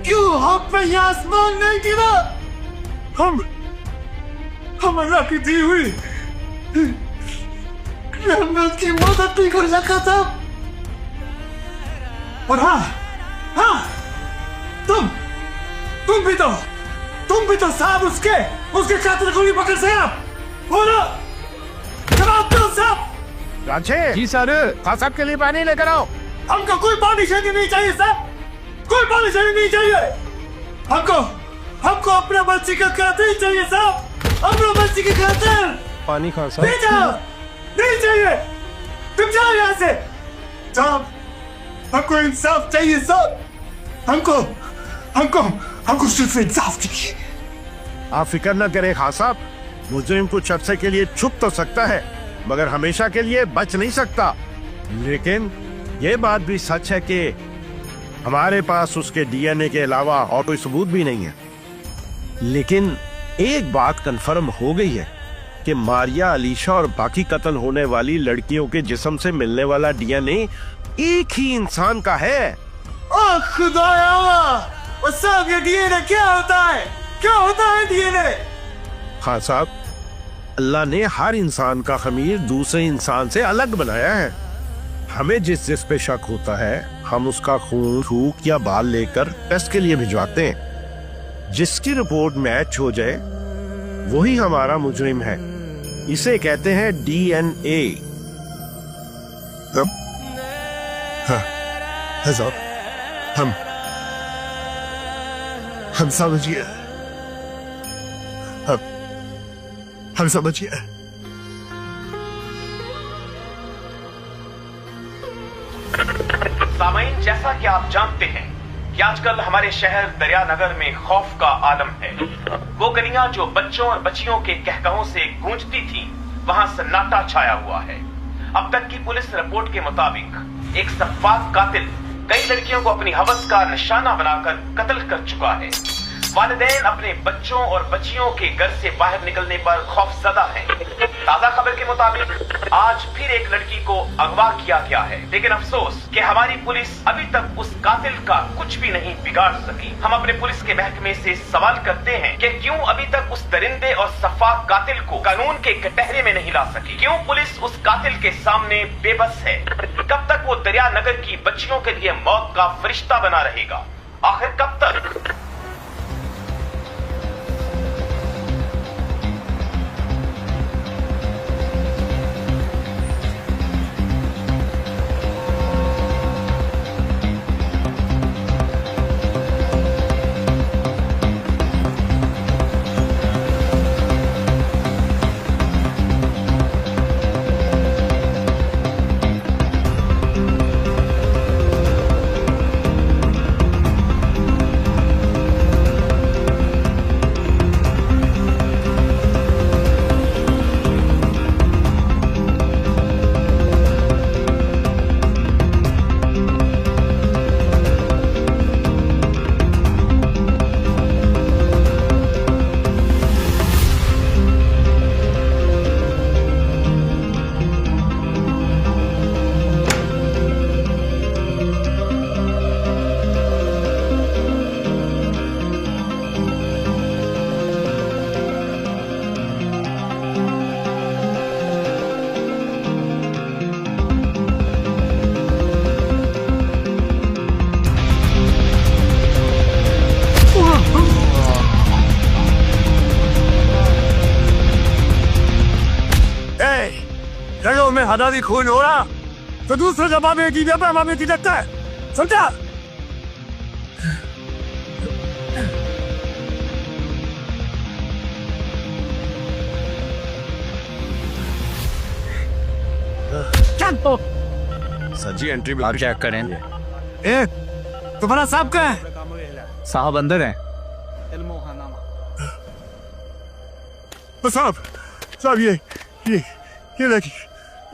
क्यों हम पे ये आसमान नहीं गिरा? हम अल्लाह की दी हुई रहमत की मदद नहीं कर सका था। और हाँ तुम भी तो साहब उसके कातिल को भी पकड़ से आप हो ना? जवाब दो साहब। रांचे जी सर। साहब के लिए पानी लेकर आओ। हमको कोई पानी शानी नहीं चाहिए साहब, कोई पानी शानी नहीं चाहिए। हमको अपने बच्ची का खातिर चाहिए साहब, अपने बच्ची के खातिर। पानी खान साहब नहीं चाहिए, तुम जाओ यहाँ से साहब। हमको इंसाफ चाहिए साहब, हमको सिर्फ इंसाफ चाहिए। आप फिक्र न करें खान साहब, मुजरिम कुछ अरसे के लिए छुप तो सकता है मगर हमेशा के लिए बच नहीं सकता। लेकिन ये बात भी सच है कि हमारे पास उसके डीएनए के अलावा और कोई सबूत भी नहीं है। लेकिन एक बात कंफर्म हो गई है कि मारिया, अलीशा और बाकी कत्ल होने वाली लड़कियों के जिस्म से मिलने वाला डीएनए एक ही इंसान का है। खुदाया, ये डीएनए क्या होता है? क्या होता है डीएनए? हाँ साहब, अल्लाह ने हर इंसान का खमीर दूसरे इंसान से अलग बनाया है। हमें जिस पे शक होता है हम उसका खून, थूक या बाल लेकर टेस्ट के लिए भिजवाते हैं। जिसकी रिपोर्ट मैच हो जाए वही हमारा मुजरिम है। इसे कहते हैं डीएनए। हम समझिए, हम समझिए। सामाइन, जैसा कि आप जानते हैं कि आजकल हमारे शहर दरियानगर में खौफ का आलम है। वो गलियां जो बच्चों और बच्चियों के कहकहों से गूंजती थी, वहां सन्नाटा छाया हुआ है। अब तक की पुलिस रिपोर्ट के मुताबिक एक सफ्फाक कातिल कई लड़कियों को अपनी हवस का निशाना बनाकर कत्ल कर चुका है। वालिदैन अपने बच्चों और बच्चियों के घर से बाहर निकलने पर खौफजदा हैं। ताजा खबर के मुताबिक आज फिर एक लड़की को अगवा किया गया है, लेकिन अफसोस कि हमारी पुलिस अभी तक उस कातिल का कुछ भी नहीं बिगाड़ सकी। हम अपने पुलिस के महकमे से सवाल करते हैं कि क्यों अभी तक उस दरिंदे और सफाक कातिल को कानून के कटहरे में नहीं ला सकी? क्यों पुलिस उस कातिल के सामने बेबस है? कब तक वो दरियानगर की बच्चियों के लिए मौत का फरिश्ता बना रहेगा? आखिर कब तक? जगहों में हदारी खून हो रहा तो दूसरे जमाने की जगह हमें लगता है, समझा? सर जी एंट्री आप चेक करें। तुम्हारा साहब कहाँ है? साहब अंदर है। साहब साहब ये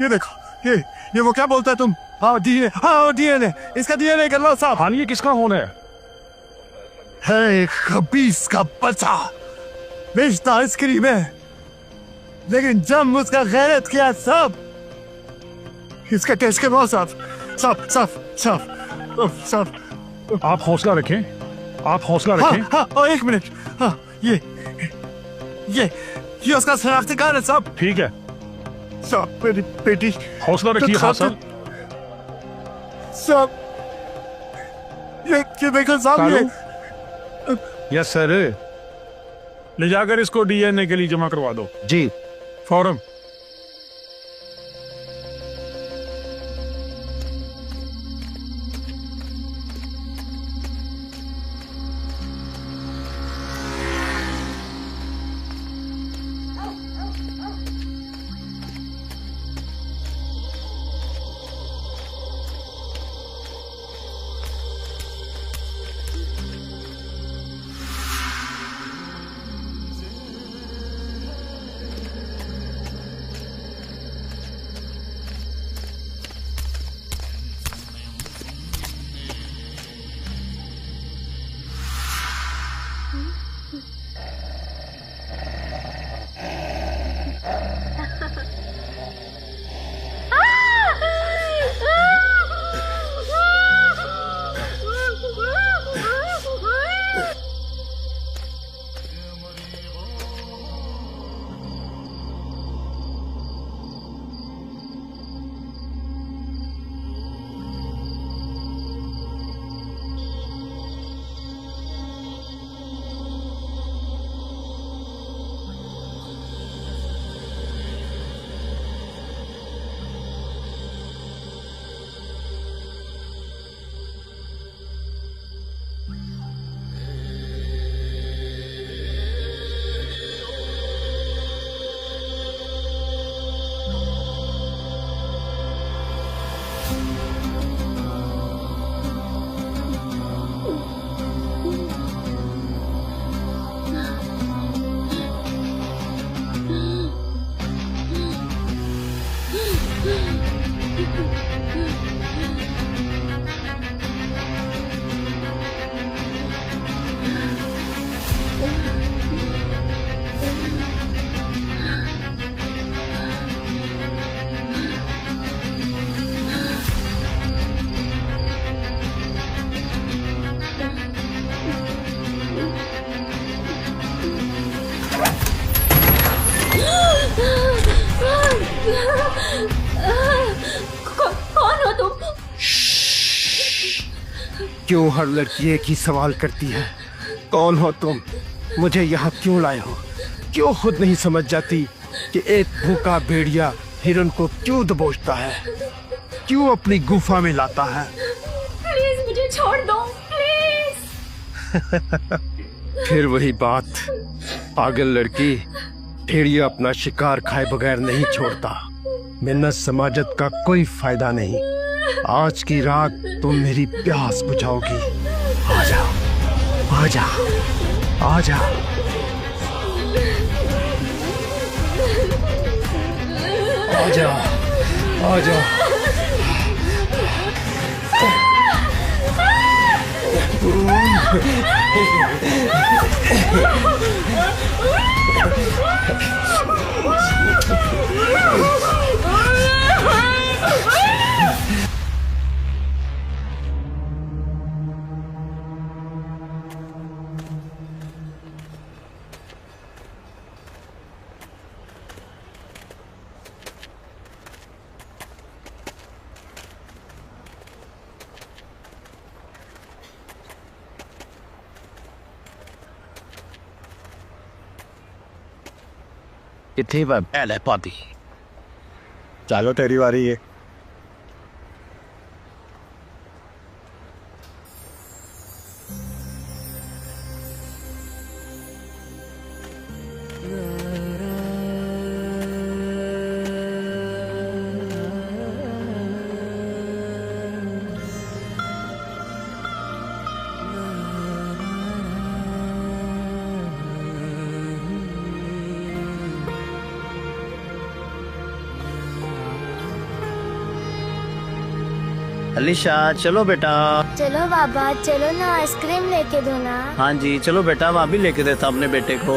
देखो ये वो क्या बोलता है तुम? हाँ डीएनए इसका डीएनए कर लो साहब। हाँ ये किसका होना है एक खबीस का बच्चा बेचता आइसक्रीम है, लेकिन जब उसका गैरत किया सब इसका टेस्ट के बहुत साफ। आप हौसला रखें, आप हौसला रखें। हाँ, एक मिनट। हाँ, ये उसका शनाख्ती कार्ड है साहब। ठीक है साहब, मेरी बेटी। हौसला रखिए साहब। साहब ये देखो साहब, ये यस सर, ले जाकर इसको डीएनए के लिए जमा करवा दो। जी फौरन। कौन हो तुम? क्यों हर लड़की एक ही सवाल करती है, कौन हो तुम? मुझे यहाँ क्यों लाए हो? क्यों खुद नहीं समझ जाती कि एक भूखा भेड़िया हिरन को क्यों दबोचता है, क्यों अपनी गुफा में लाता है? प्लीज मुझे छोड़ दो, प्लीज। फिर वही बात, पागल लड़की, भेड़िया अपना शिकार खाए बगैर नहीं छोड़ता। मिन्नत समाजत का कोई फायदा नहीं। आज की रात तुम मेरी प्यास बुझाओगी। आ जाओ, आ जाओ, आ जाओ। आ जाओ, आ जाओ। कितनी बार पहले पाती। चलो तेरी बारी है। अलीशा चलो बेटा। चलो बाबा, चलो ना आइसक्रीम लेके दो ना। हाँ जी चलो बेटा, मैं भी लेके देता अपने बेटे को।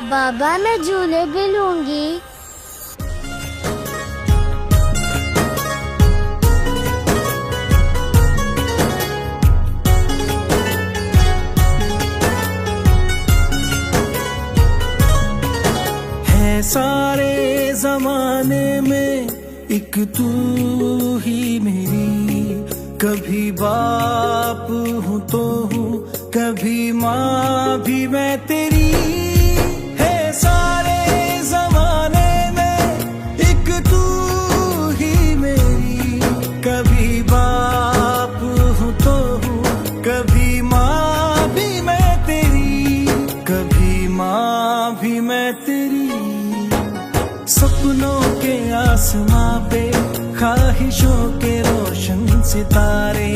बाबा मैं झूले भी लूंगी। सारे जमाने में एक तू ही मेरी, कभी बाप हूँ तो हूँ, कभी माँ भी मैं तेरी। है सारे जमाने में एक तू ही मेरी, कभी बाप हूँ तो हूँ, कभी माँ भी मैं तेरी, कभी माँ भी मैं तेरी। सपनों के आसमां पे ख्वाहिशों के रोशन सितारे,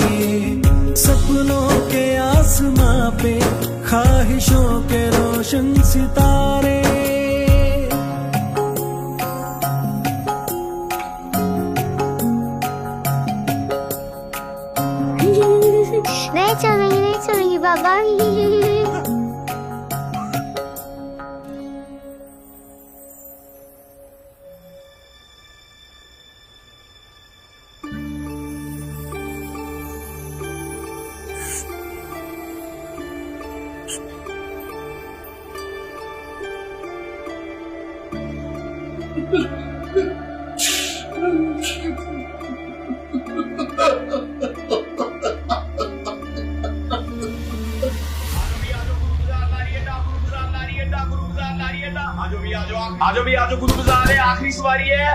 सपनों के आसमां पे ख्वाहिशों के रोशन सितारे। नहीं चलेंगे, नहीं चलेंगे बाबा। आजो भी आजो, गुरु बाजार है, आखिरी सवारी है।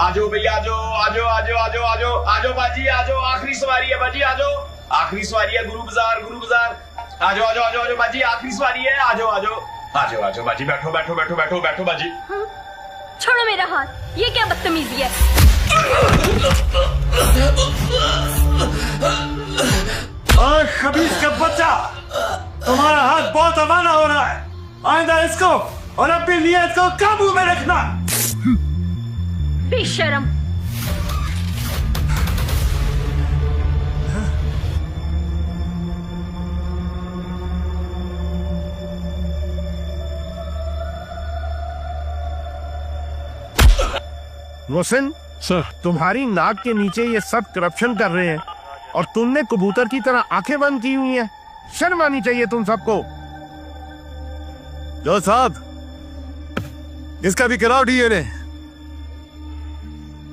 आजो भैया आजो, आजो आजो आजो आजो आजो बाजी आजो, आखिरी सवारी है बाजी आजो, आखिरी सवारी है गुरु बाजार, गुरु बाजार। आजो आजो आजो आजो बाजी, आखिरी सवारी है। आजो आजो आजो आजो बाजी, बैठो बैठो बैठो बैठो बैठो बाजी। छोड़ो मेरा हाथ, ये क्या बदतमीजी है? और खबीस का बच्चा, तुम्हारा हाथ बहुत अमाना हो रहा है। आइंदा इसको और अपनी नियत को काबू में रखना। बेशर्म। रोशन सर, तुम्हारी नाक के नीचे ये सब करप्शन कर रहे हैं और तुमने कबूतर की तरह आंखें बंद की हुई हैं। शर्म आनी चाहिए तुम सबको। जो साहब, इसका भी कराओ डीएनए।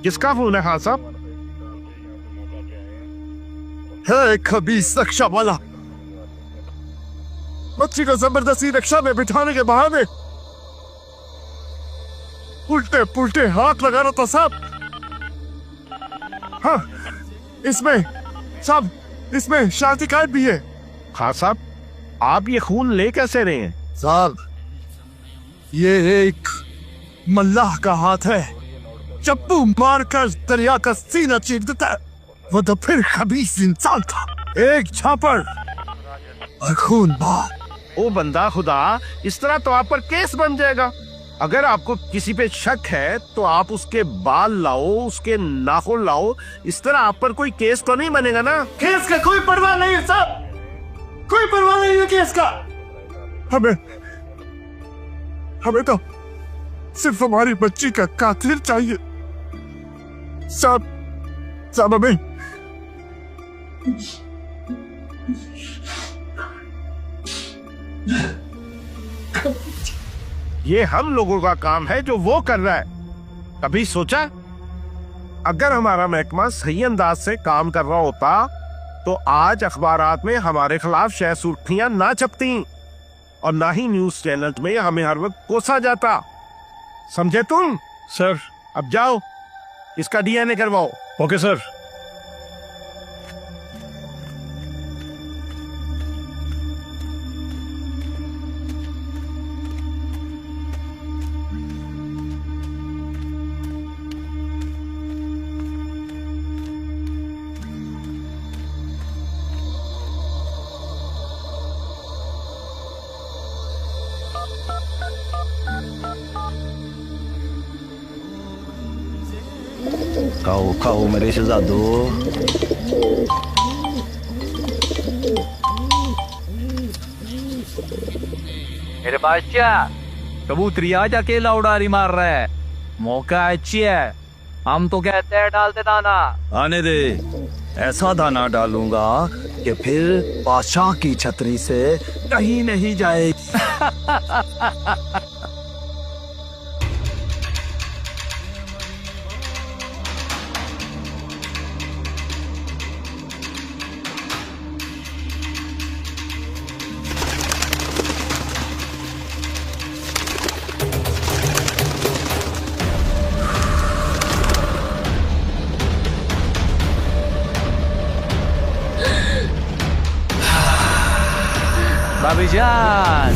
किसका फोन है खान साहब? है खबीस रक्षा वाला, बच्ची को जबरदस्ती रिक्शा में बिठाने के बहाने उल्टे पुल्टे हाथ लगा रहा था साहब। हाँ, इसमें शादी कार्ड भी है। खान साहब, आप ये खून ले कैसे रहे हैं? साहब, ये एक मल्लाह का हाथ है। चप्पू मारकर दरिया का सीना चीर देता है। वो तो फिर खबीस इंसान था, एक छापर और खून बहा। ओ बंदा खुदा, इस तरह तो आप पर केस बन जाएगा। अगर आपको किसी पे शक है तो आप उसके बाल लाओ, उसके नाखून लाओ। इस तरह आप पर कोई केस तो नहीं बनेगा ना? केस का कोई परवाह नहीं है साहब, कोई परवाह नहीं है केस का। हमें तो सिर्फ हमारी बच्ची का कातिल चाहिए साहब। हमें ये हम लोगों का काम है जो वो कर रहा है। कभी सोचा अगर हमारा महकमा सही अंदाज से काम कर रहा होता तो आज अखबारात में हमारे खिलाफ शायद सुर्खियां ना छपती और ना ही न्यूज चैनल में हमें हर वक्त कोसा जाता। समझे तुम? सर। अब जाओ, इसका डीएनए करवाओ। Okay sir. खाओ खाओ मेरे शहजादो। मेरे बादशाह, कबूतरी आज अकेला उड़ारी मार रहा है। मौका अच्छी है, हम तो कहते हैं डालते दाना। आने दे, ऐसा दाना डालूंगा कि फिर बादशाह की छतरी से कहीं नहीं जाए। भाभी जान,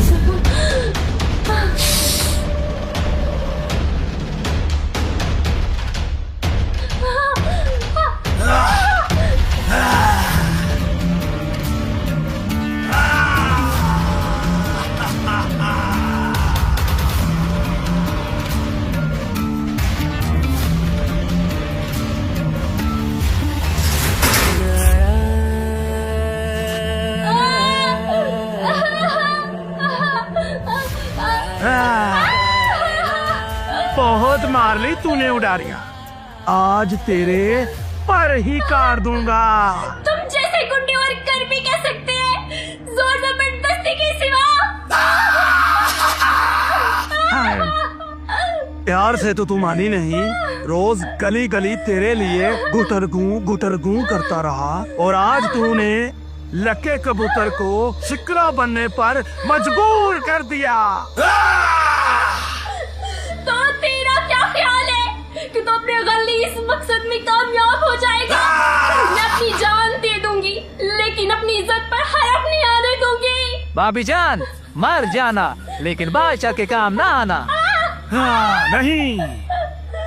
बहुत मार ली तूने उडारिया, आज तेरे पर ही काट दूंगा। तुम जैसे गुंडे और कर भी कह सकते हैं, जोर जबरदस्ती के सिवा। प्यार से तो तू मानी नहीं, रोज गली गली तेरे लिए गुटरगू करता रहा और आज तूने लके कबूतर को शिकरा बनने पर मजबूर कर दिया। तो तेरा क्या ख्याल है कि तू अपने गलीस मकसद में कामयाब हो जाएगा? मैं अपनी जान दे दूंगी, लेकिन अपनी इज्जत पर हरफ नहीं आने दूंगी। भाभी जान, मर जाना लेकिन बादशाह के काम ना आना। नहीं,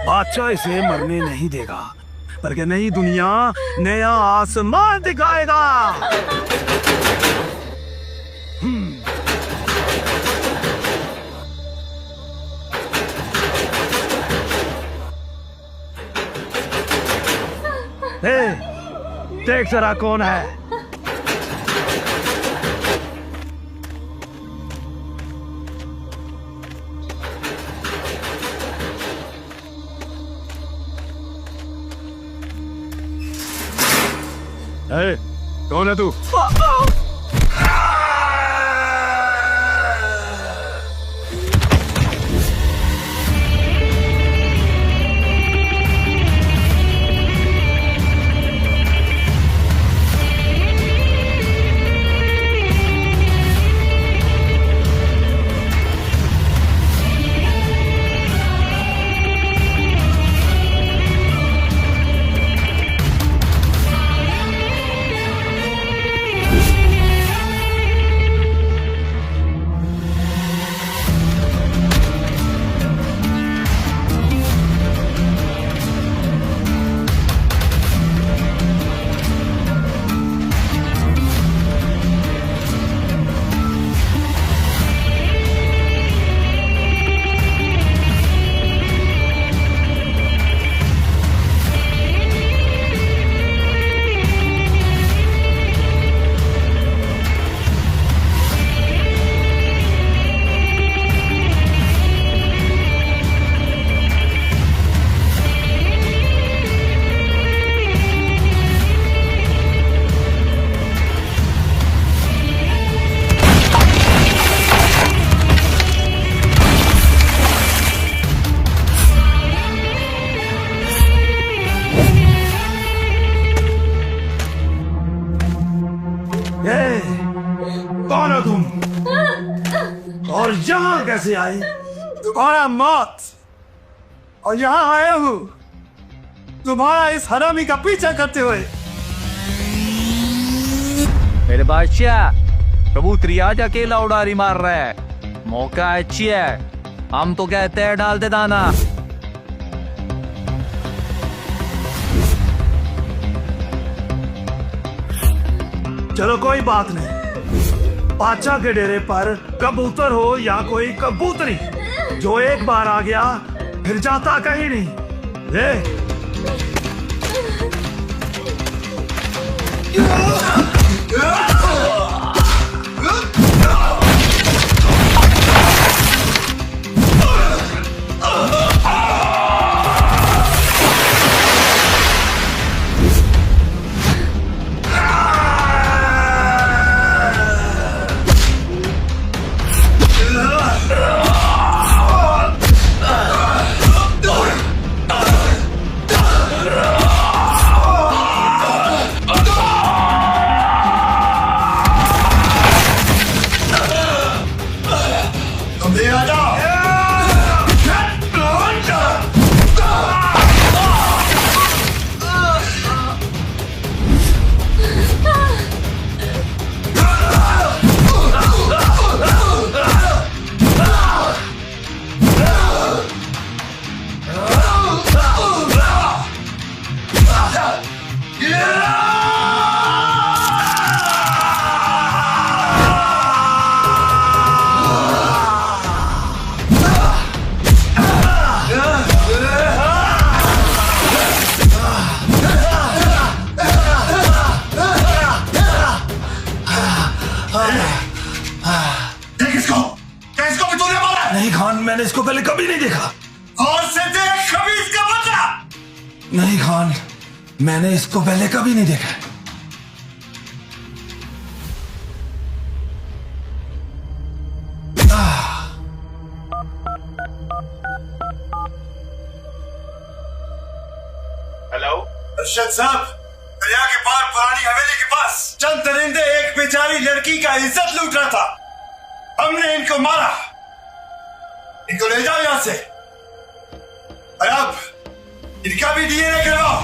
बादशाह इसे मरने नहीं देगा, बल्कि नई दुनिया नया आसमान दिखाएगा। देख जरा कौन है। कौन है तू? कौन हो तुम? और यहाँ कैसे आई? तुम्हारा मौत और यहाँ आया हूँ तुम्हारा इस हरामी का पीछा करते हुए। मेरे बादशाह, कबूतरी आज अकेला उड़ारी मार रहा है। मौका अच्छी है, हम तो कहते हैं डाल दे दाना। चलो कोई बात नहीं, बादशाह के डेरे पर कबूतर हो या कोई कबूतरी, जो एक बार आ गया फिर जाता कहीं नहीं। ले नहीं खान, मैंने इसको पहले कभी नहीं देखा। और से देख कभी इसका बच्चा? नहीं खान, मैंने इसको पहले कभी नहीं देखा। हेलो अरशद साहब, दरिया के पार पुरानी हवेली के पास चंद दरिंदे एक बेचारी लड़की का इज्जत लूट रहा था। हमने इनको मारा। इनको ले जाओ यहां से और अब इनका भी डीएनए करवाओ।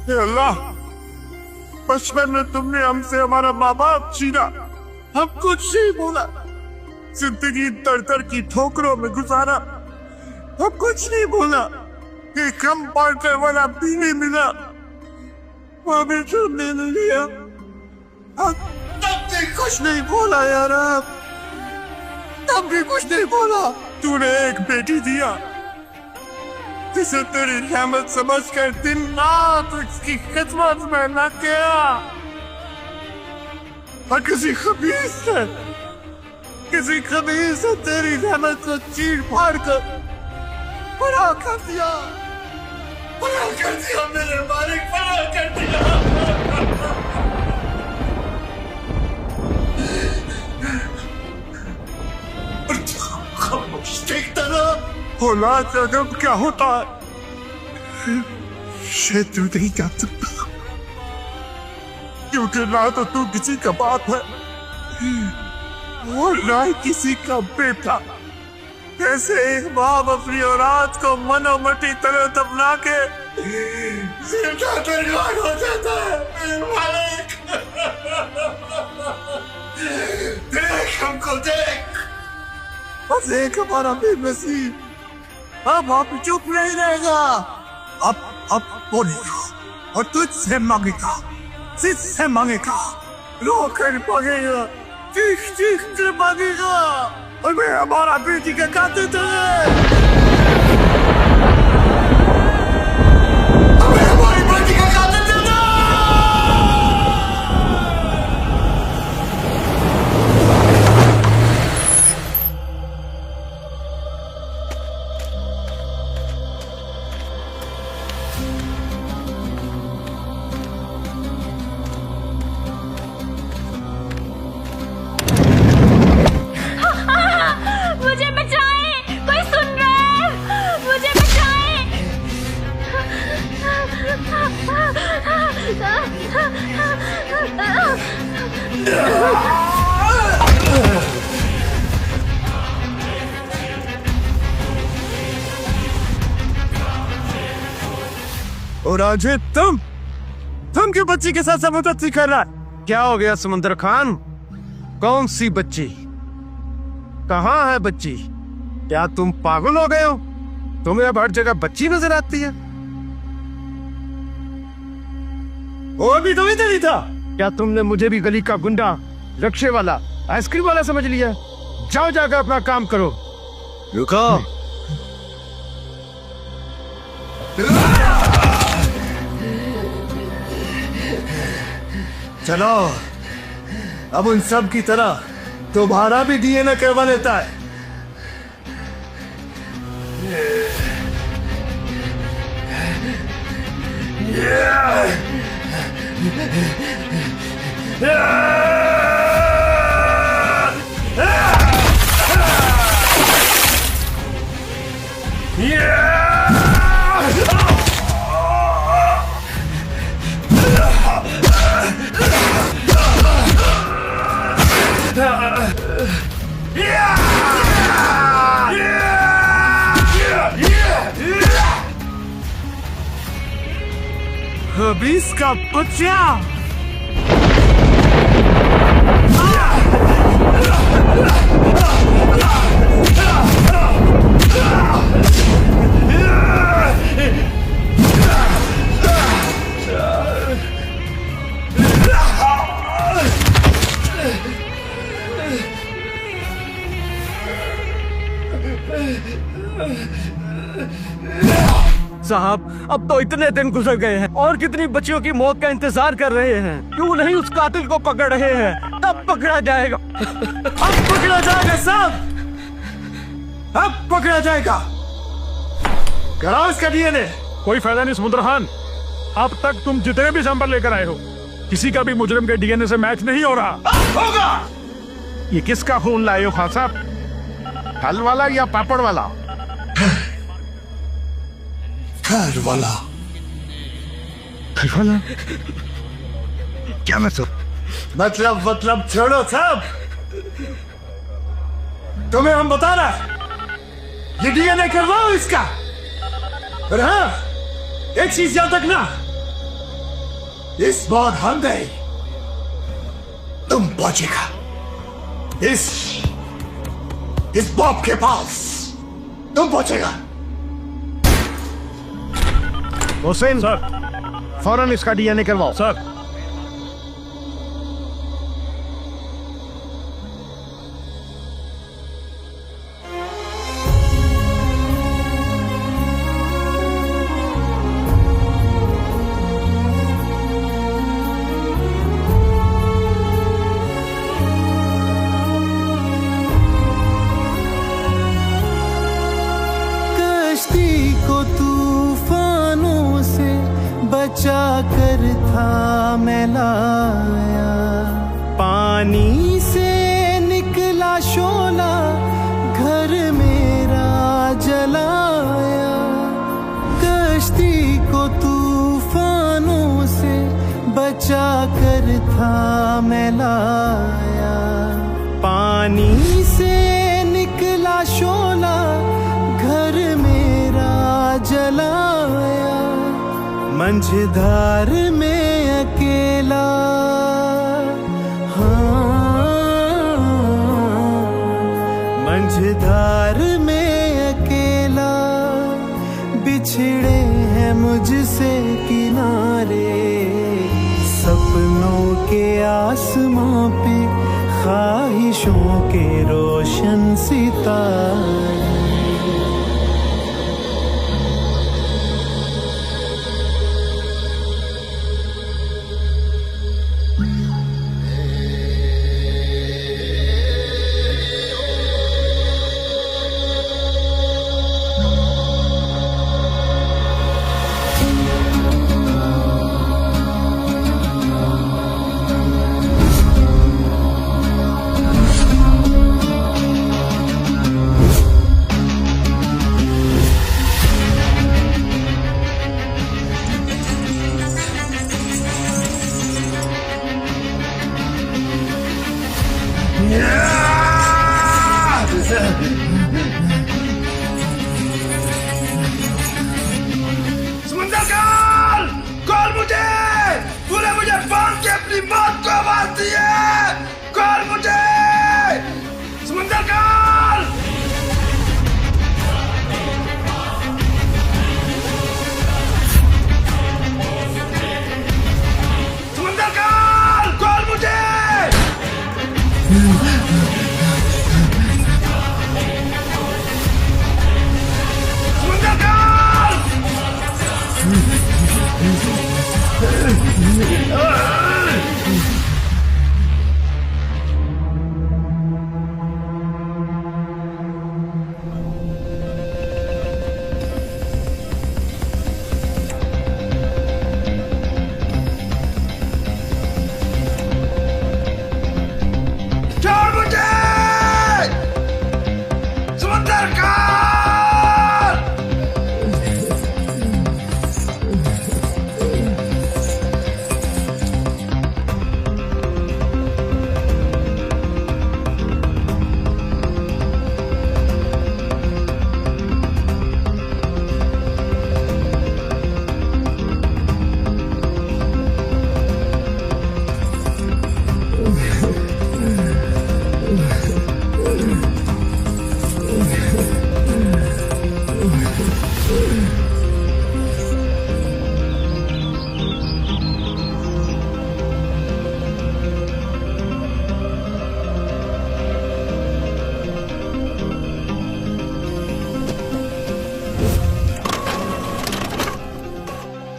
हे अल्लाह, बचपन में तुमने हमसे हमारा माँ बाप छीना, हम कुछ नहीं बोला। जिंदगी तर तर की ठोकरों में गुजारा, हम कुछ नहीं बोला। ये कम बांटने वाला भी नहीं मिला, वो भी तुमने नहीं लिया। हम तब भी कुछ नहीं बोला यार, तब भी कुछ नहीं बोला। तूने एक बेटी दिया जिसे तेरी रहमत समझकर दिन रात उसकी खिदमत में न किया, और किसी खबीस ने तेरी रहमत को चीर फाड़ कर बड़ा कर दिया, मेरे मालिक, बड़ा कर दिया। खामोश देखता रहा। औलाद का गम क्या होता है शायद तू नहीं जान सकता, क्योंकि ना तो तू किसी का बाप है और ना ही किसी का बेटा। कैसे एक बाप अपनी औलाद को मनोमटी तरह दबना के जिंदा बर्बाद हो जाता है। मेरे मालिक, देख हमको, देख, बस एक हमारा बेनसीब। अब आप चुप नहीं रहेगा, अब बोलेगा और तुझसे मांगेगा, जिससे मांगेगा, रो कर मांगेगा, चीख चीख कर मांगेगा, और मैं हमारा बेटी का कातिल हमारी बेटी का कातिल और आज तुम क्यों बच्ची के साथ जबरदस्ती कर रहा है? क्या हो गया समुंदर खान? कौन सी बच्ची? कहाँ है बच्ची? क्या तुम पागल हो गए हो? तुम्हें अब हर जगह बच्ची नजर आती है। वो अभी तो इधर ही था। क्या तुमने मुझे भी गली का गुंडा, रक्शे वाला, आइसक्रीम वाला समझ लिया? जाओ जाकर अपना काम करो। रुको, चलो, अब उन सब की तरह तुम्हारा भी डीएनए करवा लेता है। खबीस का बच्चा! साहब, अब तो इतने दिन गुजर गए हैं और कितनी बच्चियों की मौत का इंतजार कर रहे हैं। क्यों नहीं उस कातिल को पकड़ रहे हैं? तब पकड़ा जाएगा। अब पकड़ा जाएगा साहब, अब पकड़ा जाएगा। कराओ इसका डीएनए। कोई फायदा नहीं समुद्र खान, अब तक तुम जितने भी सैंपल लेकर आए हो, किसी का भी मुजरिम के डीएनए से मैच नहीं हो रहा। होगा। ये किसका खून लाए हो खान साहब? फल वाला या पापड़ वाला? घर वाला। घर वाला? क्या मतलब छोड़ो सब, तुम्हें हम बता रहा है, ये डीएनए करवाओ इसका। और हाँ, एक चीज याद रखना, इस बार हम गए, तुम पहुंचेगा इस बाप के पास, तुम पहुंचेगा। हुसैन सर, फौरन इसका डीएनए करवाओ सर। बचा कर था मैं लाया, पानी से निकला शोला घर मेरा जलाया। कश्ती को तूफानों से बचा कर था मैं लाया, पानी से निकला शोला घर मेरा जलाया। मंझधार में अकेला, हाँ, मंझधार में अकेला बिछड़े हैं मुझसे किनारे। सपनों के आसमां पे ख्वाहिशों के रोशन सितारे।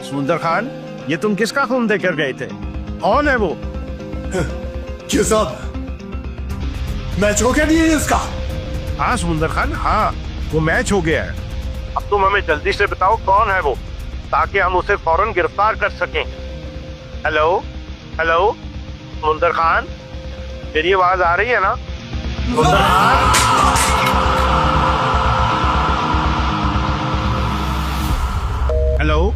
समुंदर खान, ये तुम किसका खून देकर गए थे? कौन है वो? जी साहब, मैच हो गया नहीं है इसका। हाँ समुंदर खान, हाँ वो मैच हो गया है। अब तुम हमें जल्दी से बताओ कौन है वो, ताकि हम उसे फौरन गिरफ्तार कर सकें। हेलो हेलो समुंदर खान, मेरी आवाज आ रही है ना? समुंदर खान, हेलो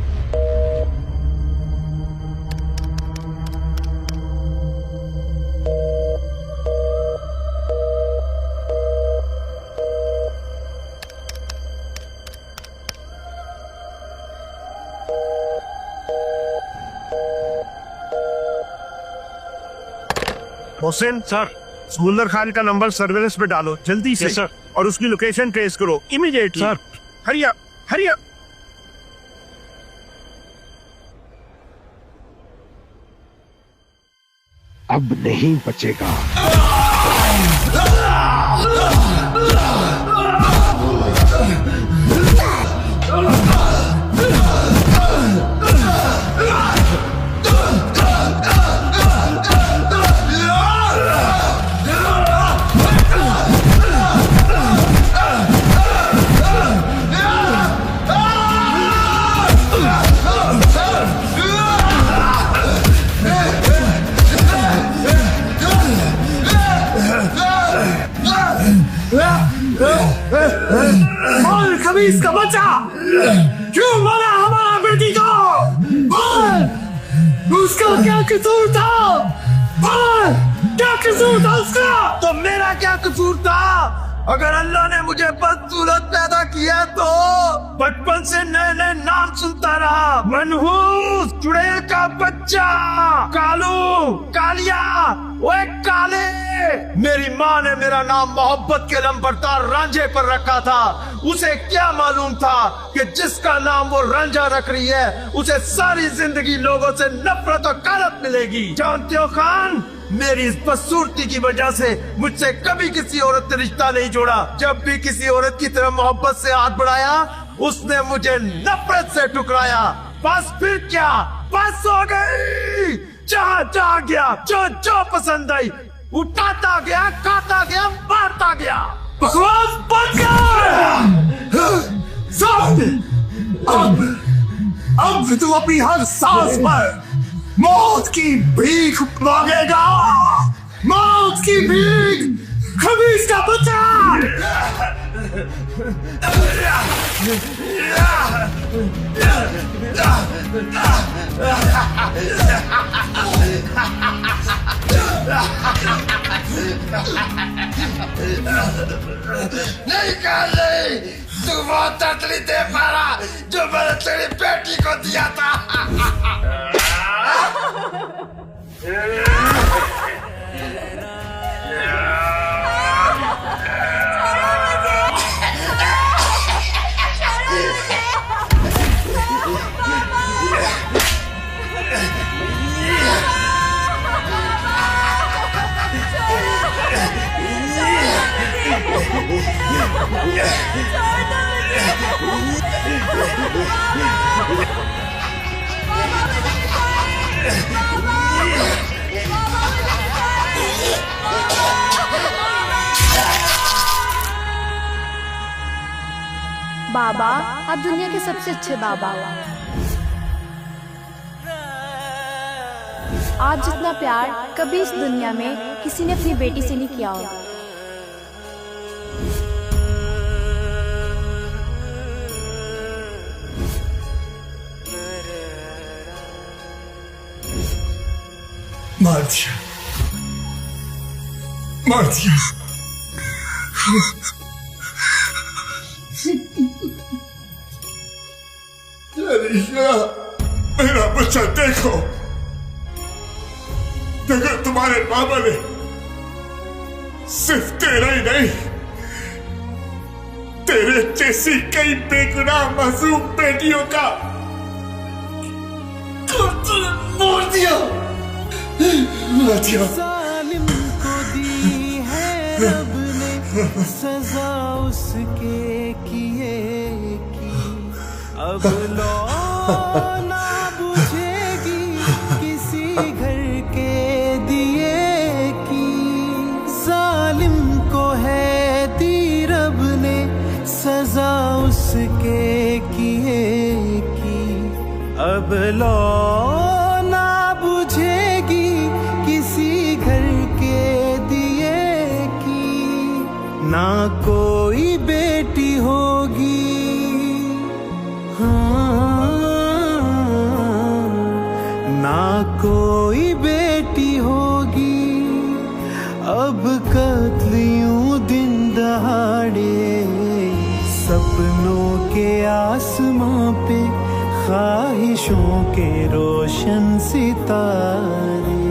हुसैन सर, सुंदर खान का नंबर सर्वेलेंस पे डालो जल्दी से। सर। और उसकी लोकेशन ट्रेस करो immediately. Sir. Hurry up, hurry up. अब नहीं बचेगा। बोल खबीस का बच्चा, क्यों मारा हमारा बेटी को? बोल, उसका क्या कसूर था? बोल, क्या कसूर था उसका? तो मेरा क्या कसूर था? अगर अल्लाह ने मुझे बदसूरत पैदा किया तो बचपन से नए नए नाम सुनता रहा। मनहूस, चुड़ैल का बच्चा, कालू, कालिया, ओए काले। मेरी माँ ने मेरा नाम मोहब्बत के लंबरदार रांझे पर रखा था। उसे क्या मालूम था कि जिसका नाम वो रांझा रख रही है उसे सारी जिंदगी लोगों से नफरत और कारत मिलेगी। जानते हो खान, मेरी इस बदसूरती की वजह से मुझसे कभी किसी औरत ने रिश्ता नहीं जोड़ा। जब भी किसी औरत की तरफ मोहब्बत से हाथ बढ़ाया उसने मुझे नफरत से ठुकराया। बस फिर क्या, बस हो गई। जहाँ जहाँ गया, जो जो पसंद आई, उठाता गया, खाता गया, मारता गया। बकवास बंद कर। अब तू अपनी हर सांस पर मौत की भीख मांगेगा। मौत की भीख, खबीस का बच्चा। नहीं कर नहीं, तू वो ततली दे पारा जो मैंने तेरी बेटी को दिया था। बाबा, आप दुनिया के सबसे अच्छे बाबा हो। आप जितना प्यार कभी इस दुनिया में किसी ने अपनी बेटी से नहीं किया होगा। मार दिया, मार दिया। अलीशा, मेरा बच्चा देखो, देखो तुम्हारे बाबा ने सिर्फ तेरा ही नहीं, तेरे जैसी कई बेगुनाह मासूम बेटियों का मार दिया, मार दिया। जालिम को दी है रब ने सजा उसके किए की, अब लो ना बुझेगी किसी घर के दिए की। जालिम को है दी रब ने सजा उसके किए की, अब लो ना बुझेगी किसी घर के दिए की। ना कोई बेटी होगी, ना कोई बेटी होगी, अब कत्लियों दिन दहाड़े सपनों के आसमां पे ख्वाहिशों के रोशन सितारे।